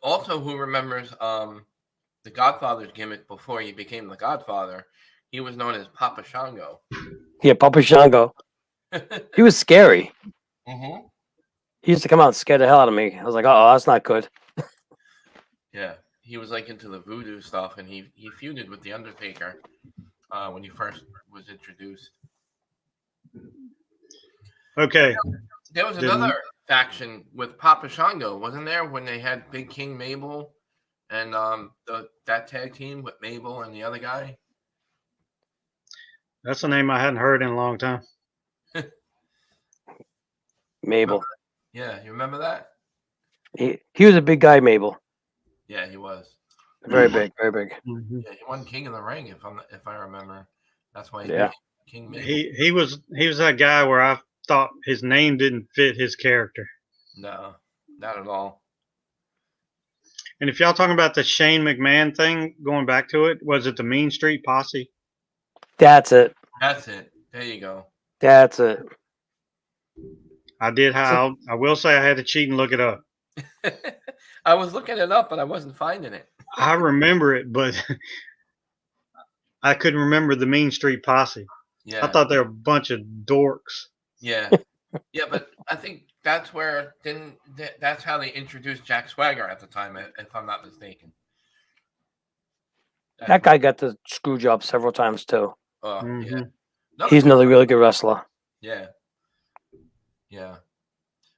Speaker 1: also, who remembers the Godfather's gimmick before he became the Godfather? He was known as Papa Shango.
Speaker 2: Yeah, Papa Shango. He was scary.
Speaker 1: Mm-hmm.
Speaker 2: He used to come out and scare the hell out of me. I was like, oh, that's not good.
Speaker 1: Yeah, he was like into the voodoo stuff, and he feuded with the Undertaker when he first was introduced.
Speaker 3: Okay.
Speaker 1: There was another faction with Papa Shango, wasn't there, when they had Big King Mabel and that tag team with Mabel and the other guy?
Speaker 3: That's a name I hadn't heard in a long time.
Speaker 2: Mabel.
Speaker 1: Yeah, you remember that?
Speaker 2: He was a big guy, Mabel.
Speaker 1: Yeah, he was.
Speaker 2: Very big, very big.
Speaker 3: Mhm.
Speaker 1: Yeah, he won King of the Ring if I remember. That's why he
Speaker 2: Yeah.
Speaker 1: became King Mabel.
Speaker 3: He was that guy where I thought his name didn't fit his character.
Speaker 1: No, not at all.
Speaker 3: And if y'all talking about the Shane McMahon thing, going back to it, was it the Mean Street Posse?
Speaker 2: That's it.
Speaker 1: That's it. There you go.
Speaker 2: That's it.
Speaker 3: I will say I had to cheat and look it up.
Speaker 1: I was looking it up, but I wasn't finding it.
Speaker 3: I remember it, but I couldn't remember the Mean Street Posse.
Speaker 1: Yeah.
Speaker 3: I thought they were a bunch of dorks.
Speaker 1: Yeah. Yeah, but I think that's where that's how they introduced Jack Swagger at the time, if I'm not mistaken.
Speaker 2: That guy got the screw job several times too.
Speaker 1: Yeah.
Speaker 3: Mhm.
Speaker 2: He's another really good wrestler.
Speaker 1: Yeah. Yeah.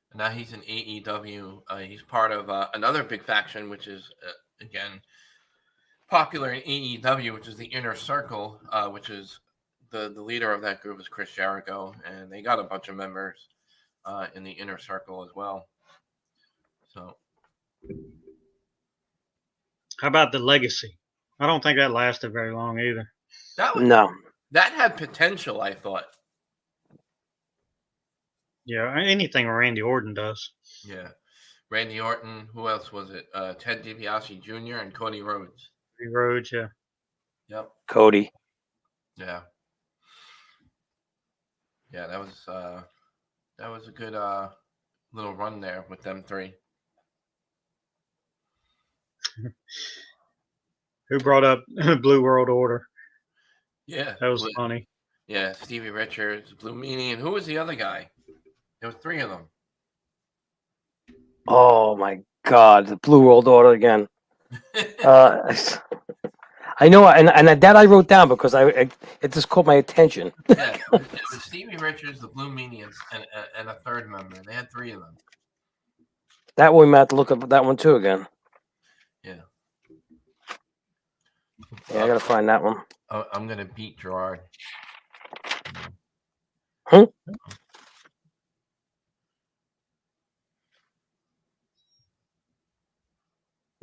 Speaker 1: And now he's in AEW. He's part of another big faction, which is, again, popular in AEW, which is the Inner Circle, which is the leader of that group is Chris Jericho. And they got a bunch of members in the Inner Circle as well. So,
Speaker 3: How about the Legacy? I don't think that lasted very long either.
Speaker 1: that had potential, I thought.
Speaker 3: Yeah, anything Randy Orton does.
Speaker 1: Yeah. Randy Orton. Who else was it? Ted DiBiase Jr. and Cody Rhodes.
Speaker 3: Cody Rhodes, yeah.
Speaker 1: Yep.
Speaker 2: Cody.
Speaker 1: Yeah. Yeah, that was a good little run there with them three.
Speaker 3: Who brought up Blue World Order?
Speaker 1: Yeah.
Speaker 3: That was funny.
Speaker 1: Yeah, Stevie Richards, Blue Meanie, and who was the other guy? There was three of them.
Speaker 2: Oh my God, the Blue World Order again. I know, and that I wrote down because it just caught my attention.
Speaker 1: Yeah, it was Stevie Richards, the Blue Meanie, and a third member. They had three of them.
Speaker 2: That one, we might have to look up that one too again.
Speaker 1: Yeah.
Speaker 2: Yeah, I gotta find that one.
Speaker 1: I'm gonna beat Gerard.
Speaker 2: Huh?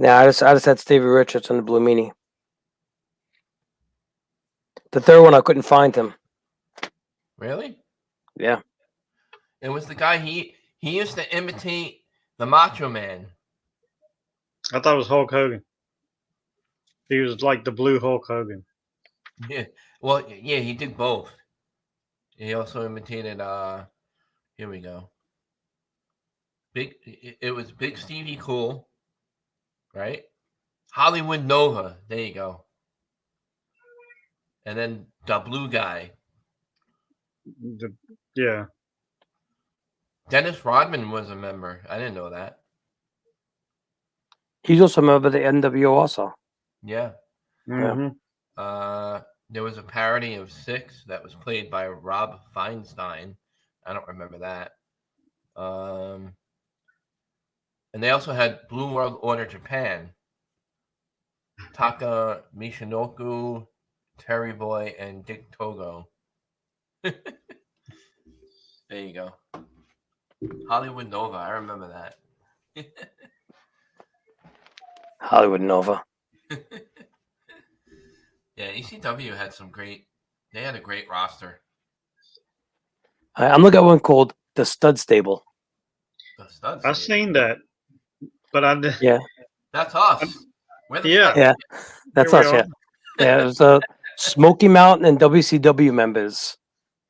Speaker 2: Yeah, I just had Stevie Richards and the Blue Meanie. The third one, I couldn't find him.
Speaker 1: Really?
Speaker 2: Yeah.
Speaker 1: It was the guy he used to imitate the Macho Man.
Speaker 3: I thought it was Hulk Hogan. He was like the blue Hulk Hogan.
Speaker 1: Yeah. Well, yeah, he did both. He also imitated here we go. It was Big Stevie Cool, right? Hollywood Nova. There you go. And then the blue guy.
Speaker 3: Yeah.
Speaker 1: Dennis Rodman was a member. I didn't know that.
Speaker 2: He's also a member of the NWO also.
Speaker 1: Yeah.
Speaker 3: Mm-hmm.
Speaker 1: There was a parody of Six that was played by Rob Feinstein. I don't remember that. And they also had Blue World Order Japan. Taka Michinoku, Terry Boy, and Dick Togo. There you go. Hollywood Nova. I remember that.
Speaker 2: Hollywood Nova.
Speaker 1: Yeah, ECW had they had a great roster.
Speaker 2: I'm looking at one called the Stud Stable.
Speaker 1: The Studs.
Speaker 3: I've seen that, but I did.
Speaker 2: Yeah.
Speaker 1: That's us. We're the
Speaker 3: Yeah.
Speaker 1: Studs.
Speaker 2: Yeah. That's
Speaker 3: Here we
Speaker 2: us,
Speaker 3: are.
Speaker 2: yeah. Yeah, it was Smoky Mountain and WCW members.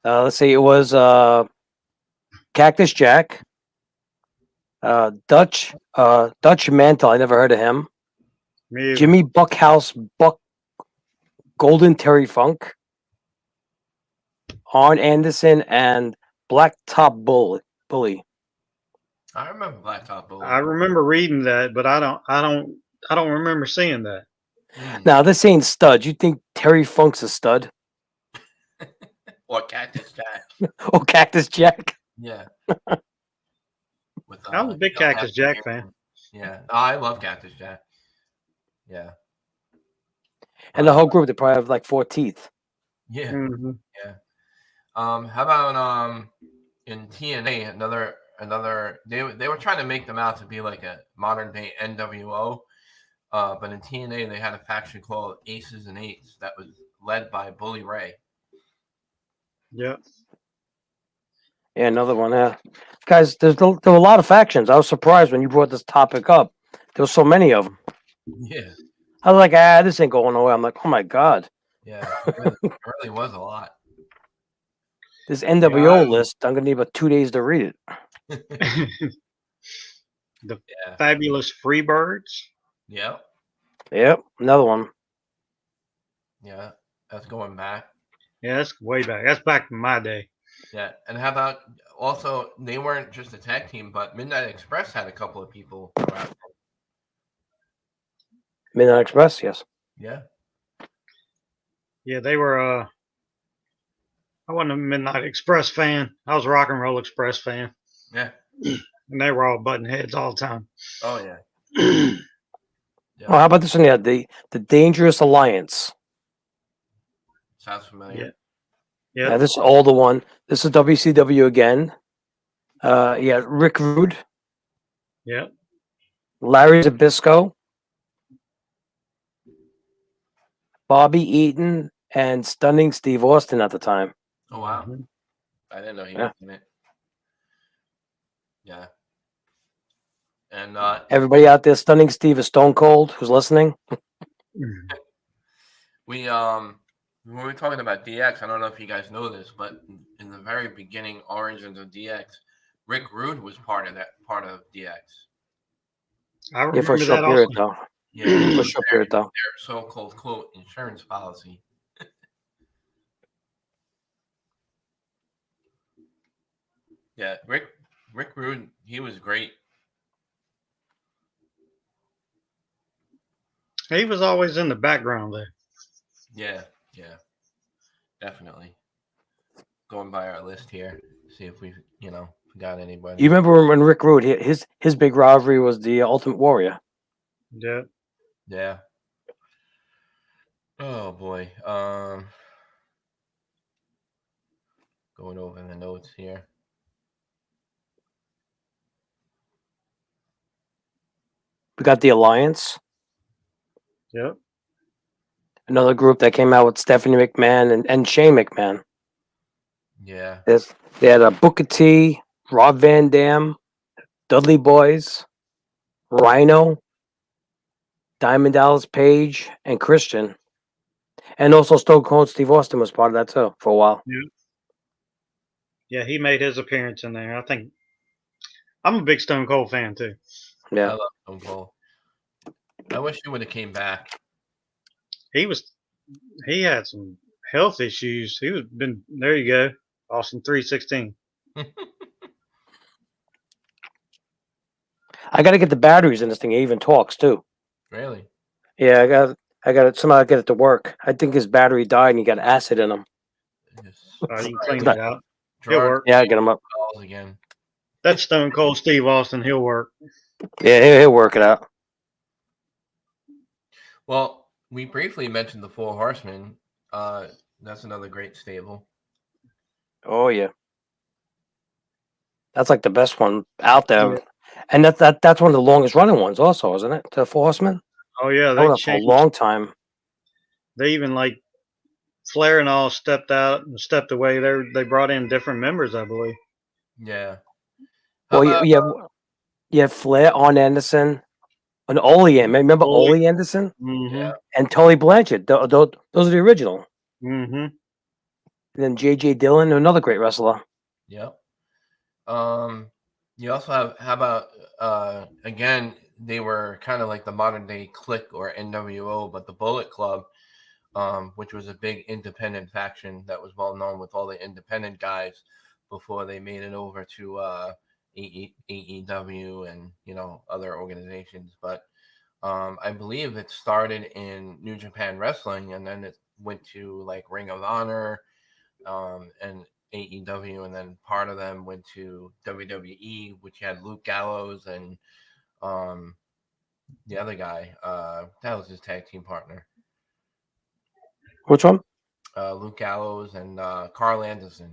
Speaker 2: Let's see, it was Cactus Jack, Dutch Mantle, I never heard of him.
Speaker 3: Me,
Speaker 2: Jimmy Buckhouse, Golden Terry Funk, Arn Anderson, and Blacktop Bully.
Speaker 1: I remember Blacktop Bully.
Speaker 3: I remember reading that, but I don't remember seeing that.
Speaker 2: Now this ain't stud. You think Terry Funk's a stud?
Speaker 1: Or Cactus Jack.
Speaker 2: Or Cactus Jack?
Speaker 1: Yeah. with
Speaker 3: I was a big
Speaker 1: you know,
Speaker 3: Cactus
Speaker 1: Happy
Speaker 3: Jack
Speaker 1: Gary.
Speaker 3: fan.
Speaker 1: Yeah, oh, I love Cactus Jack. Yeah,
Speaker 2: And the
Speaker 1: but
Speaker 2: whole group, they probably have like 4 teeth.
Speaker 1: yeah,
Speaker 3: Hmm.
Speaker 1: yeah. How about in TNA another they were trying to make them out to be like a modern day NWO, but in TNA they had a faction called Aces and Eights that was led by Bully Ray.
Speaker 3: Yeah.
Speaker 2: Yeah, another one. Guys, there were a lot of factions. I was surprised when you brought this topic up. There were so many of them.
Speaker 1: Yeah,
Speaker 2: I was like, this ain't going nowhere. I'm like, oh my God.
Speaker 1: yeah, it really was a lot.
Speaker 2: This
Speaker 3: Yeah.
Speaker 2: NWO list, I'm going to need about 2 days to read it.
Speaker 3: The
Speaker 1: Yeah,
Speaker 3: Fabulous Freebirds.
Speaker 1: yep,
Speaker 2: Yep, another one.
Speaker 1: yeah, that's going back.
Speaker 3: Yeah, that's way back. That's back in my day.
Speaker 1: Yeah, and how about also they weren't just a tag team, but Midnight Express had a couple of people around.
Speaker 2: Midnight Express, yes.
Speaker 1: Yeah,
Speaker 3: Yeah, they were. I wasn't a Midnight Express fan. I was a Rock and Roll Express fan,
Speaker 1: yeah,
Speaker 3: and they were all button heads all the time.
Speaker 1: oh yeah,
Speaker 2: Oh,
Speaker 1: yeah.
Speaker 2: how about this one? Yeah, the Dangerous Alliance.
Speaker 1: Sounds familiar.
Speaker 3: Yeah.
Speaker 2: Yeah,
Speaker 3: Yeah.
Speaker 2: this is older one. This is WCW again. Yeah, Rick Rude,
Speaker 3: Yeah.
Speaker 2: Larry Zabisco, Bobby Eaton, and Stunning Steve Austin at the time.
Speaker 1: Oh wow,
Speaker 3: Mhm.
Speaker 1: I didn't know he
Speaker 2: Yeah.
Speaker 1: was in it. Yeah, and
Speaker 2: Everybody out there, Stunning Steve is Stone Cold, who's listening.
Speaker 1: we when we were talking about DX, I don't know if you guys know this, but in the very beginning origins of DX, Rick Rude was part of DX.
Speaker 3: I
Speaker 2: Yeah, for a
Speaker 3: remember
Speaker 2: short
Speaker 3: that
Speaker 2: period
Speaker 3: also.
Speaker 2: though.
Speaker 1: Yeah,
Speaker 2: For a short period though.
Speaker 1: their so-called quote insurance policy. Yeah, Rick Rude, he was great.
Speaker 3: He was always in the background there.
Speaker 1: Yeah, yeah, definitely. Going by our list here, see if we got anybody.
Speaker 2: You remember when Rick Rude, his big rivalry was the Ultimate Warrior.
Speaker 3: Yeah.
Speaker 1: Yeah. Oh boy. Going over the notes here.
Speaker 2: We got the Alliance,
Speaker 3: Yeah.
Speaker 2: another group that came out with Stephanie McMahon and Shane McMahon.
Speaker 1: Yeah.
Speaker 2: They had Booker T, Rob Van Dam, Dudley Boys, Rhino, Diamond Dallas Page, and Christian. And also Stone Cold Steve Austin was part of that too for a while.
Speaker 3: Yeah. He made his appearance in there. I think I'm a big Stone Cold fan too.
Speaker 1: I
Speaker 2: Yeah.
Speaker 1: love Stone Cold. I wish he would have came back.
Speaker 3: He had some health issues. There you go. Austin 316.
Speaker 2: I got to get the batteries in this thing. It even talks too.
Speaker 1: Really?
Speaker 2: Yeah, I got it. Somehow get it to work. I think his battery died and he got acid in him.
Speaker 3: You can clean
Speaker 2: Sorry.
Speaker 3: it out. He'll
Speaker 1: Gerard
Speaker 3: work.
Speaker 2: Yeah, I get him up.
Speaker 1: calls again.
Speaker 3: That's Stone Cold Steve Austin. He'll work.
Speaker 2: Yeah, he'll work it out.
Speaker 1: Well, we briefly mentioned the Four Horsemen. That's another great stable.
Speaker 2: Oh yeah, that's like the best one out there,
Speaker 3: Yeah.
Speaker 2: and that's one of the longest running ones, also, isn't it? The Four Horsemen.
Speaker 3: Oh yeah,
Speaker 2: That
Speaker 3: they
Speaker 2: went on for a
Speaker 3: changed.
Speaker 2: long time.
Speaker 3: They even like Flair and all stepped out and stepped away. They brought in different members, I believe.
Speaker 1: Yeah. How
Speaker 2: Well,
Speaker 1: about,
Speaker 2: you have Flair, Arn Anderson, and Ole. Remember
Speaker 3: Ole.
Speaker 2: Ole Anderson
Speaker 3: Mm-hmm.
Speaker 2: and Tully Blanchard? Those are the original.
Speaker 3: Mm-hmm.
Speaker 2: And then J.J. Dillon, another great wrestler.
Speaker 1: Yep. You also have how about again, they were kind of like the modern day Click or NWO, but the Bullet Club, which was a big independent faction that was well known with all the independent guys before they made it over to AEW and other organizations. But I believe it started in New Japan Wrestling and then it went to like Ring of Honor, and AEW, and then part of them went to WWE, which had Luke Gallows and the other guy. That was his tag team partner.
Speaker 2: Which one?
Speaker 1: Luke Gallows and Carl Anderson.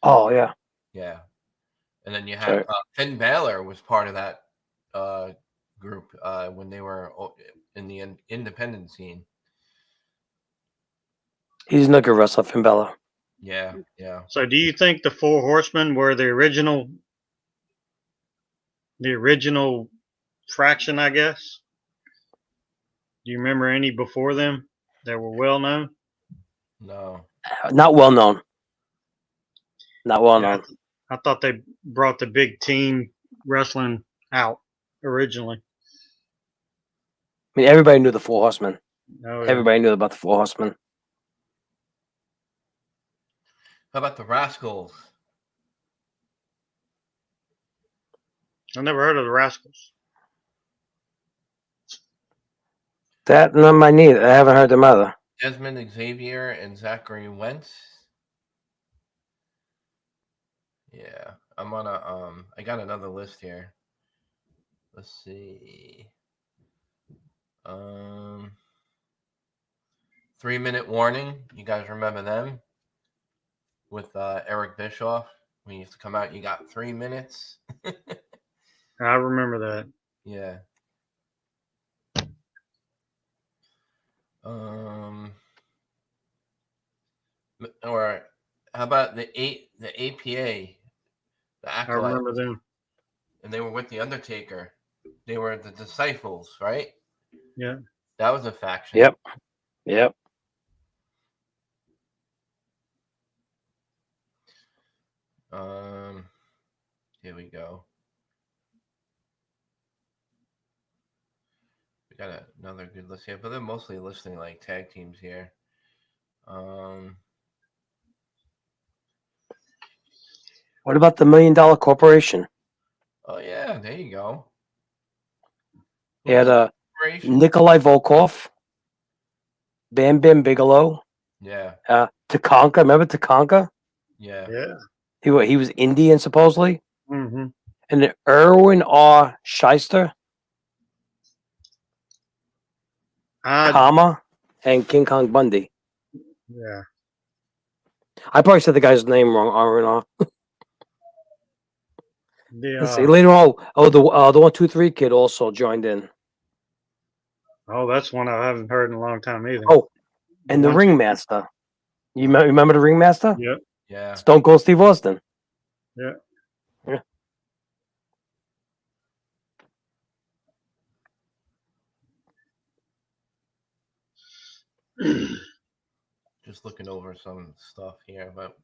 Speaker 2: Oh yeah.
Speaker 1: Yeah. And then you had
Speaker 2: Sorry.
Speaker 1: Finn Balor was part of that group when they were in the independent scene.
Speaker 2: He's not a good wrestler, Finn Balor.
Speaker 1: Yeah, yeah.
Speaker 3: So, do you think the Four Horsemen were the original fraction? I guess. Do you remember any before them that were well known?
Speaker 1: No.
Speaker 2: Not well known. Not well
Speaker 3: Yeah,
Speaker 2: known.
Speaker 3: I thought they brought the big team wrestling out originally.
Speaker 2: I mean, everybody knew the Four Horsemen.
Speaker 3: Oh, yeah.
Speaker 2: Everybody knew about the Four Horsemen.
Speaker 1: How about the Rascals?
Speaker 3: I never heard of the Rascals.
Speaker 2: That not my neither. I haven't heard them either.
Speaker 1: Desmond Xavier and Zachary Wentz. Yeah, I'm on a I got another list here. Let's see. 3-minute warning. You guys remember them? With Eric Bischoff. When you used to come out, you got 3 minutes.
Speaker 3: I remember that.
Speaker 1: Yeah. Or how about the APA, the
Speaker 3: I
Speaker 1: Acolyte,
Speaker 3: remember them.
Speaker 1: and they were with the Undertaker. They were the Disciples, right?
Speaker 3: Yeah.
Speaker 1: That was a faction.
Speaker 2: Yep. Yep.
Speaker 1: Here we go. We got another good list here, but they're mostly listing like tag teams here.
Speaker 2: What about the $1 Million Corporation?
Speaker 1: Oh yeah, there you go.
Speaker 2: He had
Speaker 1: Corporation?
Speaker 2: Nikolai Volkov, Bam Bam Bigelow,
Speaker 1: Yeah,
Speaker 2: Takanka. Remember Takanka?
Speaker 1: yeah.
Speaker 3: Yeah.
Speaker 2: He was Indian supposedly,
Speaker 3: Mm-hmm.
Speaker 2: and then Erwin R. Shyster, Kama, and King Kong Bundy.
Speaker 3: Yeah.
Speaker 2: I probably said the guy's name wrong. Erwin R. Let's see.
Speaker 3: The,
Speaker 2: Later on, the 1-2-3 kid also joined in.
Speaker 3: that's one I haven't heard in a long time either.
Speaker 2: Oh, and the
Speaker 3: One-
Speaker 2: Ringmaster. You remember the Ringmaster?
Speaker 3: Yep.
Speaker 1: Yeah.
Speaker 2: Stone Cold Steve Austin.
Speaker 3: Yeah.
Speaker 2: Yeah.
Speaker 1: Just looking over some stuff here, but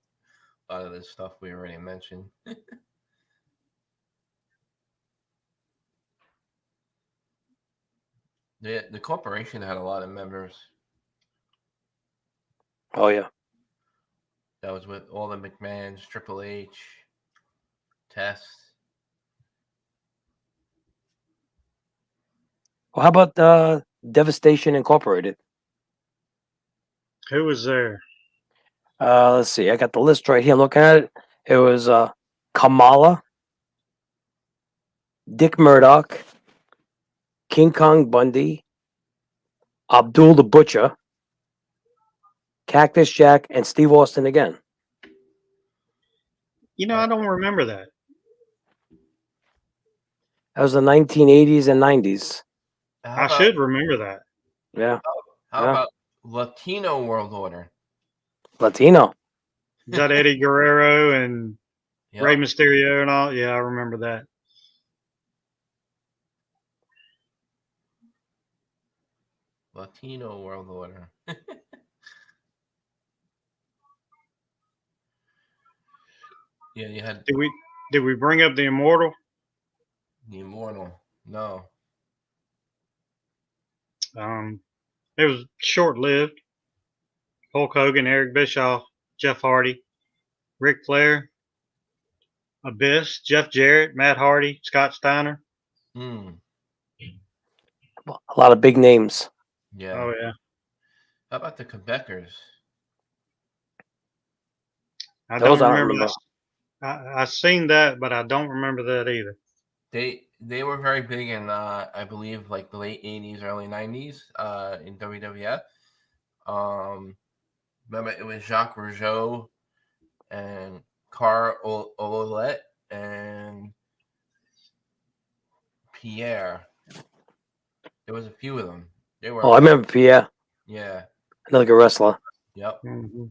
Speaker 1: a lot of this stuff we already mentioned. The corporation had a lot of members.
Speaker 2: Oh yeah.
Speaker 1: That was with all the McMahons, Triple H, Test.
Speaker 2: Well, how about Devastation Incorporated?
Speaker 3: Who was there?
Speaker 2: Let's see. I got the list right here. I'm looking at it. It was Kamala, Dick Murdoch, King Kong Bundy, Abdul the Butcher, Cactus Jack, and Steve Austin again.
Speaker 3: I don't remember that.
Speaker 2: That was the 1980s and 90s.
Speaker 3: I should remember that.
Speaker 2: Yeah.
Speaker 1: How
Speaker 2: Yeah.
Speaker 1: about Latino World Order?
Speaker 2: Latino.
Speaker 3: Is that Eddie Guerrero and
Speaker 1: Yep.
Speaker 3: Rey Mysterio and all? Yeah, I remember that.
Speaker 1: Latino World Order. Yeah, you had
Speaker 3: Did we bring up the Immortal?
Speaker 1: the Immortal. No.
Speaker 3: It was short lived. Hulk Hogan, Eric Bischoff, Jeff Hardy, Ric Flair, Abyss, Jeff Jarrett, Matt Hardy, Scott Steiner.
Speaker 1: Hmm.
Speaker 2: A lot of big names.
Speaker 1: Yeah.
Speaker 3: Oh yeah.
Speaker 1: How about the Quebecers?
Speaker 3: I
Speaker 2: Those
Speaker 3: don't
Speaker 2: I don't
Speaker 3: remember
Speaker 2: remember.
Speaker 3: that. I seen that, but I don't remember that either.
Speaker 1: They were very big in I believe like the late 80s, early 90s in WWF. Remember it was Jacques Rougeau and Carl Ouellet and Pierre. There was a few of them. They were
Speaker 2: Oh, I remember Pierre,
Speaker 1: yeah.
Speaker 2: another good wrestler.
Speaker 1: Yep.
Speaker 3: Hmm.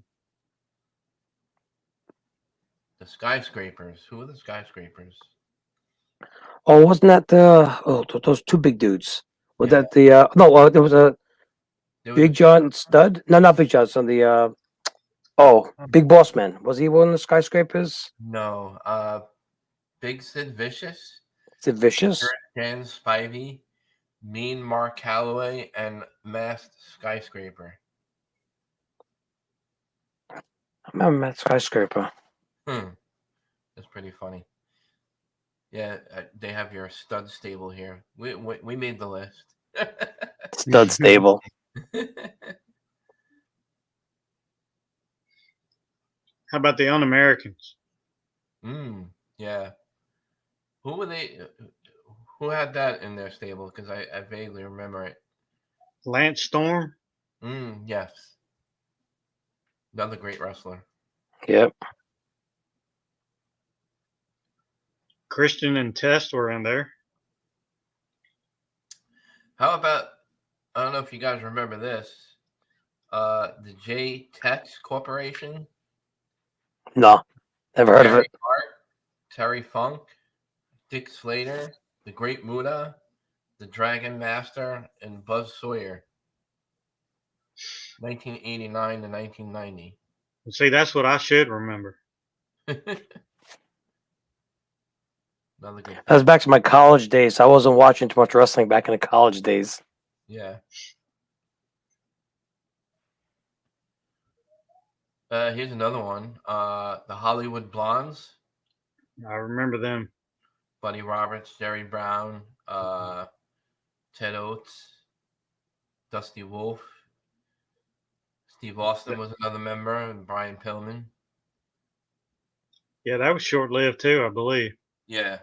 Speaker 1: The skyscrapers. Who are the skyscrapers?
Speaker 2: Oh, wasn't that those two big dudes? Was
Speaker 1: Yeah.
Speaker 2: that the no? There was a
Speaker 1: There was
Speaker 2: Big John Stud. No, not Big John. Son. The Big Boss Man. Was he one of the skyscrapers?
Speaker 1: no. Big Sid Vicious,
Speaker 2: Is it Vicious?
Speaker 1: Dan Spivey, Mean Mark Calloway, and Masked Skyscraper.
Speaker 2: I remember that skyscraper.
Speaker 1: That's pretty funny. Yeah, they have your stud stable here. We made the list.
Speaker 2: Stud stable.
Speaker 3: How about the Un-Americans?
Speaker 1: Yeah. Who were they? Who had that in their stable? Because I vaguely remember it.
Speaker 3: Lance Storm.
Speaker 1: Yes. Another great wrestler.
Speaker 2: Yep.
Speaker 3: Christian and Test were in there.
Speaker 1: How about, I don't know if you guys remember this, the J Tex Corporation?
Speaker 2: No, never heard of
Speaker 1: Terry
Speaker 2: it.
Speaker 1: Hart, Terry Funk, Dick Slater, the Great Muta, the Dragon Master, and Buzz Sawyer. 1989 to 1990.
Speaker 3: See, that's what I should remember.
Speaker 1: Another good.
Speaker 2: That was back to my college days. I wasn't watching too much wrestling back in the college days.
Speaker 1: Yeah. Here's another one. The Hollywood Blondes.
Speaker 3: I remember them.
Speaker 1: Buddy Roberts, Jerry Brown, Ted Oates, Dusty Wolf. Steve Austin was another member, and Brian Pillman.
Speaker 3: Yeah, that was short-lived too, I believe.
Speaker 1: Yeah.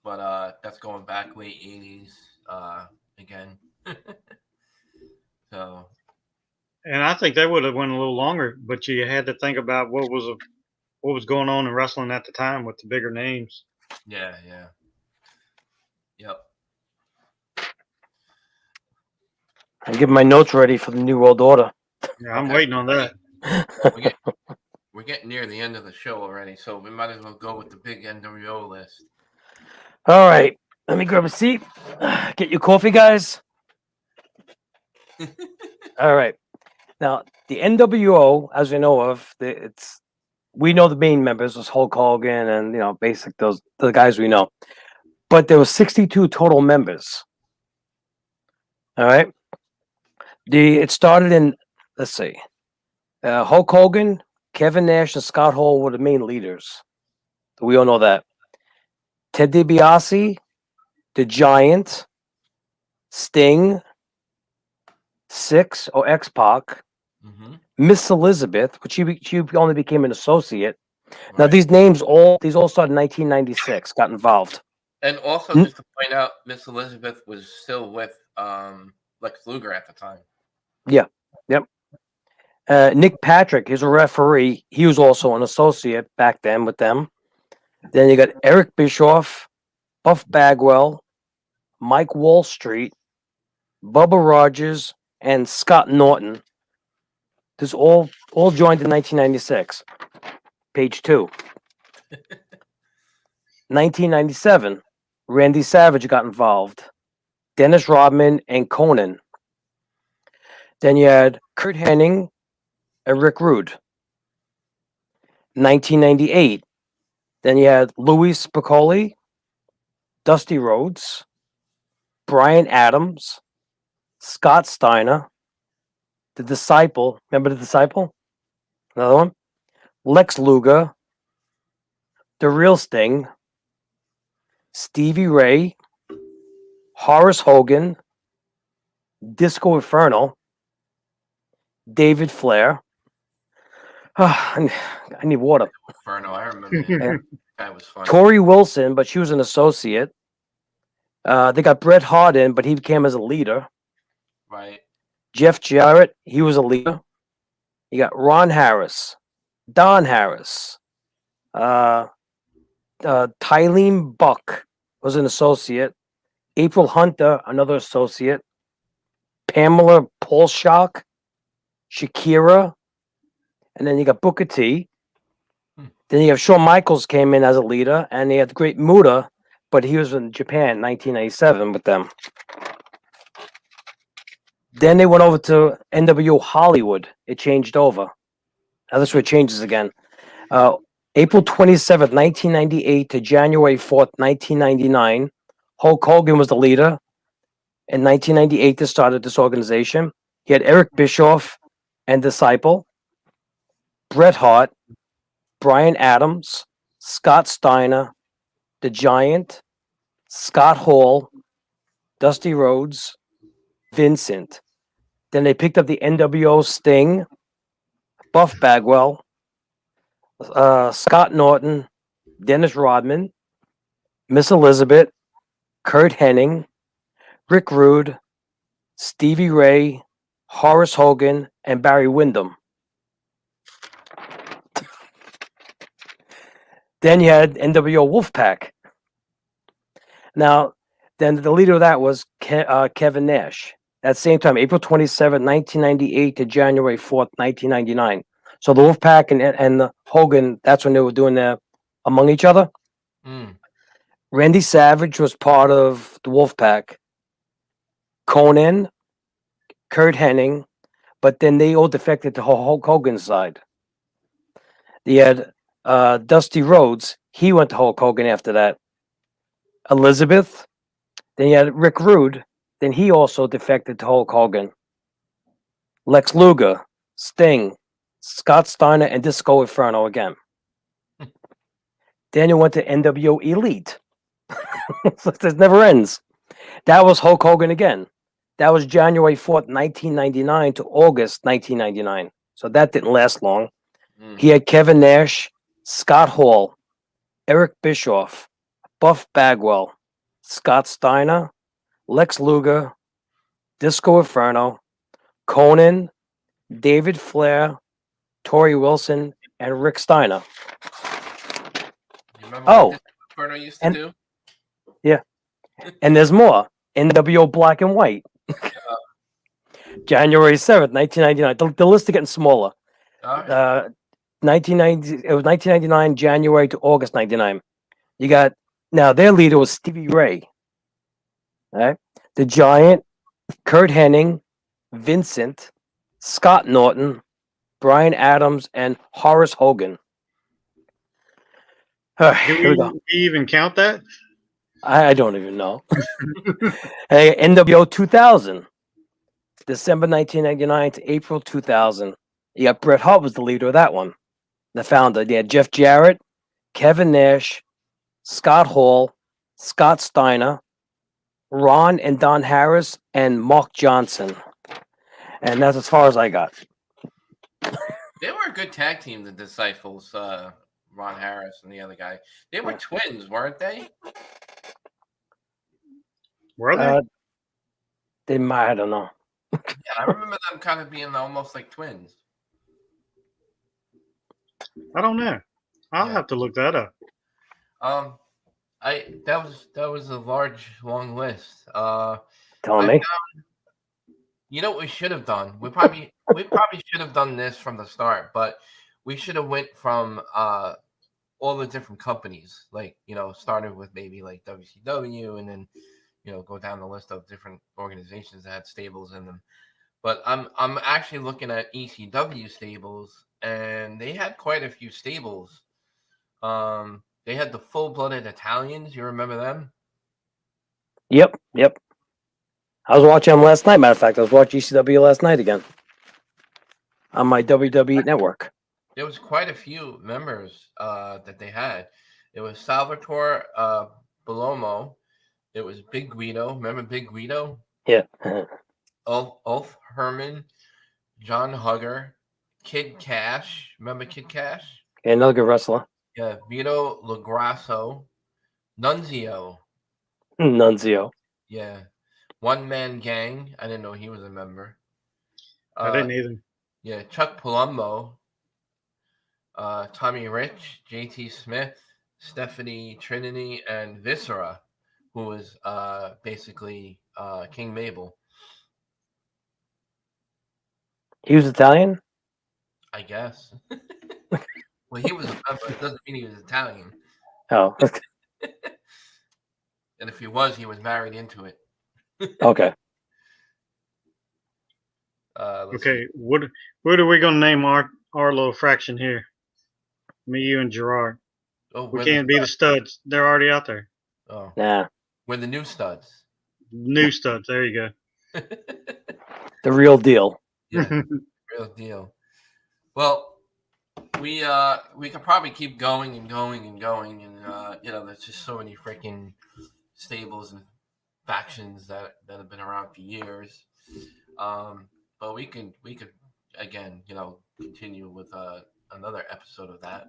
Speaker 1: But that's going back late 80s again. So.
Speaker 3: And I think they would have went a little longer, but you had to think about what was going on in wrestling at the time with the bigger names.
Speaker 1: Yeah. Yep.
Speaker 2: I'm getting my notes ready for the New World Order.
Speaker 3: Yeah, I'm waiting on that.
Speaker 1: We're getting near the end of the show already, so we might as well go with the big NWO list.
Speaker 2: All right, let me grab a seat. Get your coffee, guys. All right. Now, the NWO, as we know of, we know the main members was Hulk Hogan and basic the guys we know, but there were 62 total members. All right. It started in, let's see, Hulk Hogan, Kevin Nash, and Scott Hall were the main leaders. We all know that. Ted DiBiase, the Giant, Sting, Six or X-Pac, Miss Elizabeth, which she only became an associate. Now
Speaker 1: Right.
Speaker 2: these names all started in 1996. Got involved.
Speaker 1: And also, just to point out, Miss Elizabeth was still with Lex Luger at the time.
Speaker 2: Yeah. Yep. Nick Patrick is a referee. He was also an associate back then with them. Then you got Eric Bischoff, Buff Bagwell, Mike Wall Street, Bubba Rogers, and Scott Norton. This all joined in 1996. Page 2. 1997, Randy Savage got involved. Dennis Rodman and Conan. Then you had Kurt Hennig and Rick Rude. 1998, then you had Louis Spicolli, Dusty Rhodes, Brian Adams, Scott Steiner, The Disciple. Remember The Disciple? Another one. Lex Luger, The Real Sting, Stevie Ray, Horace Hogan, Disco Inferno, David Flair, I need water.
Speaker 1: Inferno. I remember him.
Speaker 2: Yeah.
Speaker 1: That was fun.
Speaker 2: Tori Wilson, but she was an associate. They got Bret Hart in, but he became as a leader.
Speaker 1: Right.
Speaker 2: Jeff Jarrett, he was a leader. You got Ron Harris, Don Harris, Tylene Buck was an associate. April Hunter, another associate. Pamela Paulshock, Shakira, and then you got Booker T. Then you have Shawn Michaels came in as a leader, and they had the Great Muta, but he was in Japan, 1997, with them. Then they went over to NWO Hollywood. It changed over. Now this is where it changes again. April 27th, 1998 to January 4th, 1999. Hulk Hogan was the leader. In 1998, they started this organization. He had Eric Bischoff and Disciple, Bret Hart, Brian Adams, Scott Steiner, The Giant, Scott Hall, Dusty Rhodes, Vincent. Then they picked up the NWO Sting, Buff Bagwell, Scott Norton, Dennis Rodman, Miss Elizabeth, Kurt Hennig, Rick Rude, Stevie Ray, Horace Hogan, and Barry Windham. Then you had NWO Wolfpack. Now, then the leader of that was Kevin Nash. At the same time, April 27, 1998 to January 4th, 1999. So the Wolfpack and the Hogan, that's when they were doing their among each other. Randy Savage was part of the Wolfpack. Conan, Kurt Hennig, but then they all defected to Hulk Hogan's side. They had Dusty Rhodes. He went to Hulk Hogan after that. Elizabeth. Then you had Rick Rude. Then he also defected to Hulk Hogan. Lex Luger, Sting, Scott Steiner, and Disco Inferno again. Then you went to NWO Elite. This never ends. That was Hulk Hogan again. That was January 4th, 1999 to August 1999. So that didn't last long. He had Kevin Nash, Scott Hall, Eric Bischoff, Buff Bagwell, Scott Steiner, Lex Luger, Disco Inferno, Conan, David Flair, Tori Wilson, and Rick Steiner.
Speaker 1: You remember what Disco Inferno used to do?
Speaker 2: Yeah. And there's more. NWO Black and White. January 7th, 1999. The list is getting smaller. 1990. It was 1999, January to August 99. You got, now their leader was Stevie Ray. All right. The Giant, Kurt Hennig, Vincent, Scott Norton, Brian Adams, and Horace Hogan. Here we go.
Speaker 3: Do you even count that?
Speaker 2: I don't even know. Hey, NWO 2000, December 1999 to April 2000. You got Bret Hart was the leader of that one, the founder. They had Jeff Jarrett, Kevin Nash, Scott Hall, Scott Steiner, Ron and Don Harris, and Mark Johnson. And that's as far as I got.
Speaker 1: They were a good tag team, the Disciples, Ron Harris and the other guy. They were twins, weren't they?
Speaker 3: Were they?
Speaker 2: They might, I don't know.
Speaker 1: Yeah, I remember them kind of being almost like twins.
Speaker 3: I don't know. I'll have to look that up.
Speaker 1: That was a long list.
Speaker 2: Tell me.
Speaker 1: You know what we should have done? We probably should have done this from the start, but we should have went from all the different companies, like, started with maybe like WCW, and then go down the list of different organizations that had stables in them. But I'm actually looking at ECW stables, and they had quite a few stables. They had the Full-Blooded Italians. You remember them?
Speaker 2: Yep. I was watching them last night. Matter of fact, I was watching ECW last night again on my WWE network.
Speaker 1: There was quite a few members that they had. It was Salvatore Bellomo. It was Big Guido. Remember Big Guido?
Speaker 2: Yeah.
Speaker 1: Ulf Herman, John Hugger, Kid Cash. Remember Kid Cash?
Speaker 2: Yeah, another good wrestler.
Speaker 1: Yeah, Vito Lagrasso, Nunzio.
Speaker 2: Nunzio.
Speaker 1: Yeah, One Man Gang. I didn't know he was a member.
Speaker 3: I didn't either.
Speaker 1: Yeah, Chuck Palumbo, Tommy Rich, JT Smith, Stephanie Trinity, and Viscera, who was basically King Mabel.
Speaker 2: He was Italian?
Speaker 1: I guess. Well, he was a member. It doesn't mean he was Italian.
Speaker 2: Oh,
Speaker 1: And if he was married into it.
Speaker 2: okay.
Speaker 1: Let's
Speaker 3: Okay,
Speaker 1: see.
Speaker 3: what are we gonna name our little fraction here? Me, you, and Gerard.
Speaker 1: Oh,
Speaker 3: We
Speaker 1: we're
Speaker 3: can't be the studs. They're already out there.
Speaker 1: Oh,
Speaker 2: Nah.
Speaker 1: we're the new studs.
Speaker 3: New studs. There you go.
Speaker 2: The real deal.
Speaker 1: Yeah, real deal. Well, we could probably keep going and going and going, and there's just so many freaking stables and factions that have been around for years. But we could again, continue with another episode of that.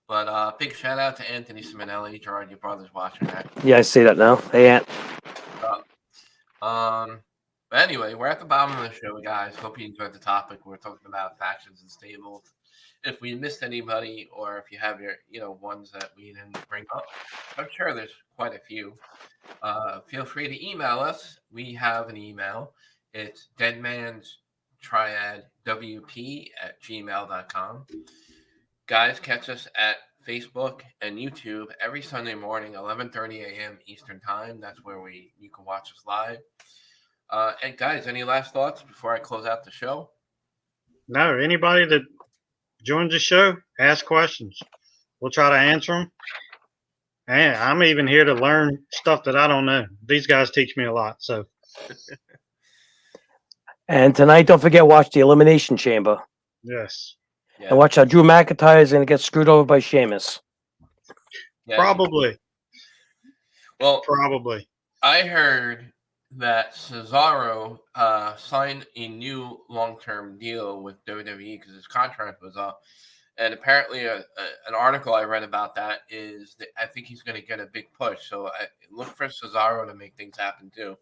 Speaker 1: But big shout out to Anthony Simonelli, Gerard, your brother's watching that.
Speaker 2: Yeah, I see that now. Hey, Ant.
Speaker 1: But anyway, we're at the bottom of the show, guys. Hope you enjoyed the topic. We're talking about factions and stables. If we missed anybody, or if you have your, ones that we didn't bring up, I'm sure there's quite a few. Feel free to email us. We have an email. It's deadmanstriadwp@gmail.com. Guys, catch us at Facebook and YouTube every Sunday morning, 11:30 a.m. Eastern Time. That's where you can watch us live. And guys, any last thoughts before I close out the show?
Speaker 3: No, anybody that joins the show, ask questions. We'll try to answer them. And I'm even here to learn stuff that I don't know. These guys teach me a lot. So,
Speaker 2: And tonight, don't forget, watch the Elimination Chamber.
Speaker 3: yes.
Speaker 1: Yeah,
Speaker 2: And watch how Drew McIntyre is going to get screwed over by Sheamus.
Speaker 1: yeah.
Speaker 3: Probably.
Speaker 1: Well,
Speaker 3: Probably.
Speaker 1: I heard that Cesaro signed a new long-term deal with WWE because his contract was up. And apparently an article I read about that is that I think he's going to get a big push. So I look for Cesaro to make things happen too.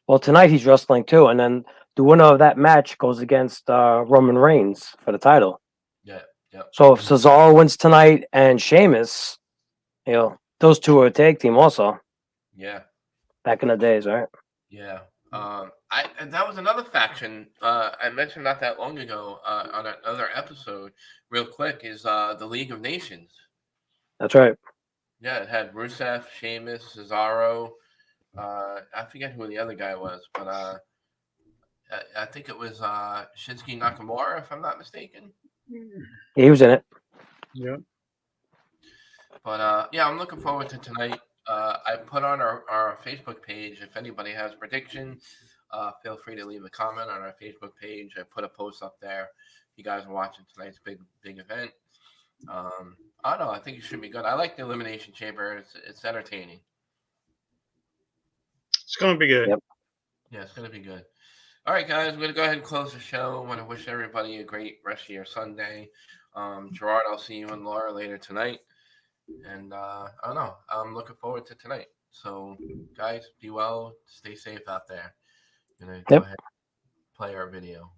Speaker 2: Well, tonight he's wrestling too. And then the winner of that match goes against Roman Reigns for the title.
Speaker 1: Yeah.
Speaker 2: So if Cesaro wins tonight and Sheamus, those two are a tag team also.
Speaker 1: Yeah.
Speaker 2: Back in the days, right?
Speaker 1: Yeah. And that was another faction I mentioned not that long ago on another episode. Real quick is the League of Nations.
Speaker 2: That's right.
Speaker 1: Yeah, it had Rusev, Sheamus, Cesaro. I forget who the other guy was, but I think it was Shinsuke Nakamura, if I'm not mistaken.
Speaker 2: He was in it.
Speaker 3: Yeah.
Speaker 1: But yeah, I'm looking forward to tonight. I put on our Facebook page. If anybody has predictions, feel free to leave a comment on our Facebook page. I put a post up there. If you guys are watching tonight's big event. I don't know. I think it should be good. I like the Elimination Chamber. It's entertaining.
Speaker 3: It's going to be good.
Speaker 2: Yep.
Speaker 1: Yeah, it's going to be good. All right, guys, we're going to go ahead and close the show. I want to wish everybody a great rest of your Sunday. Gerard, I'll see you and Laura later tonight. And I don't know. I'm looking forward to tonight. So, guys, be well. Stay safe out there. Go ahead and play our video.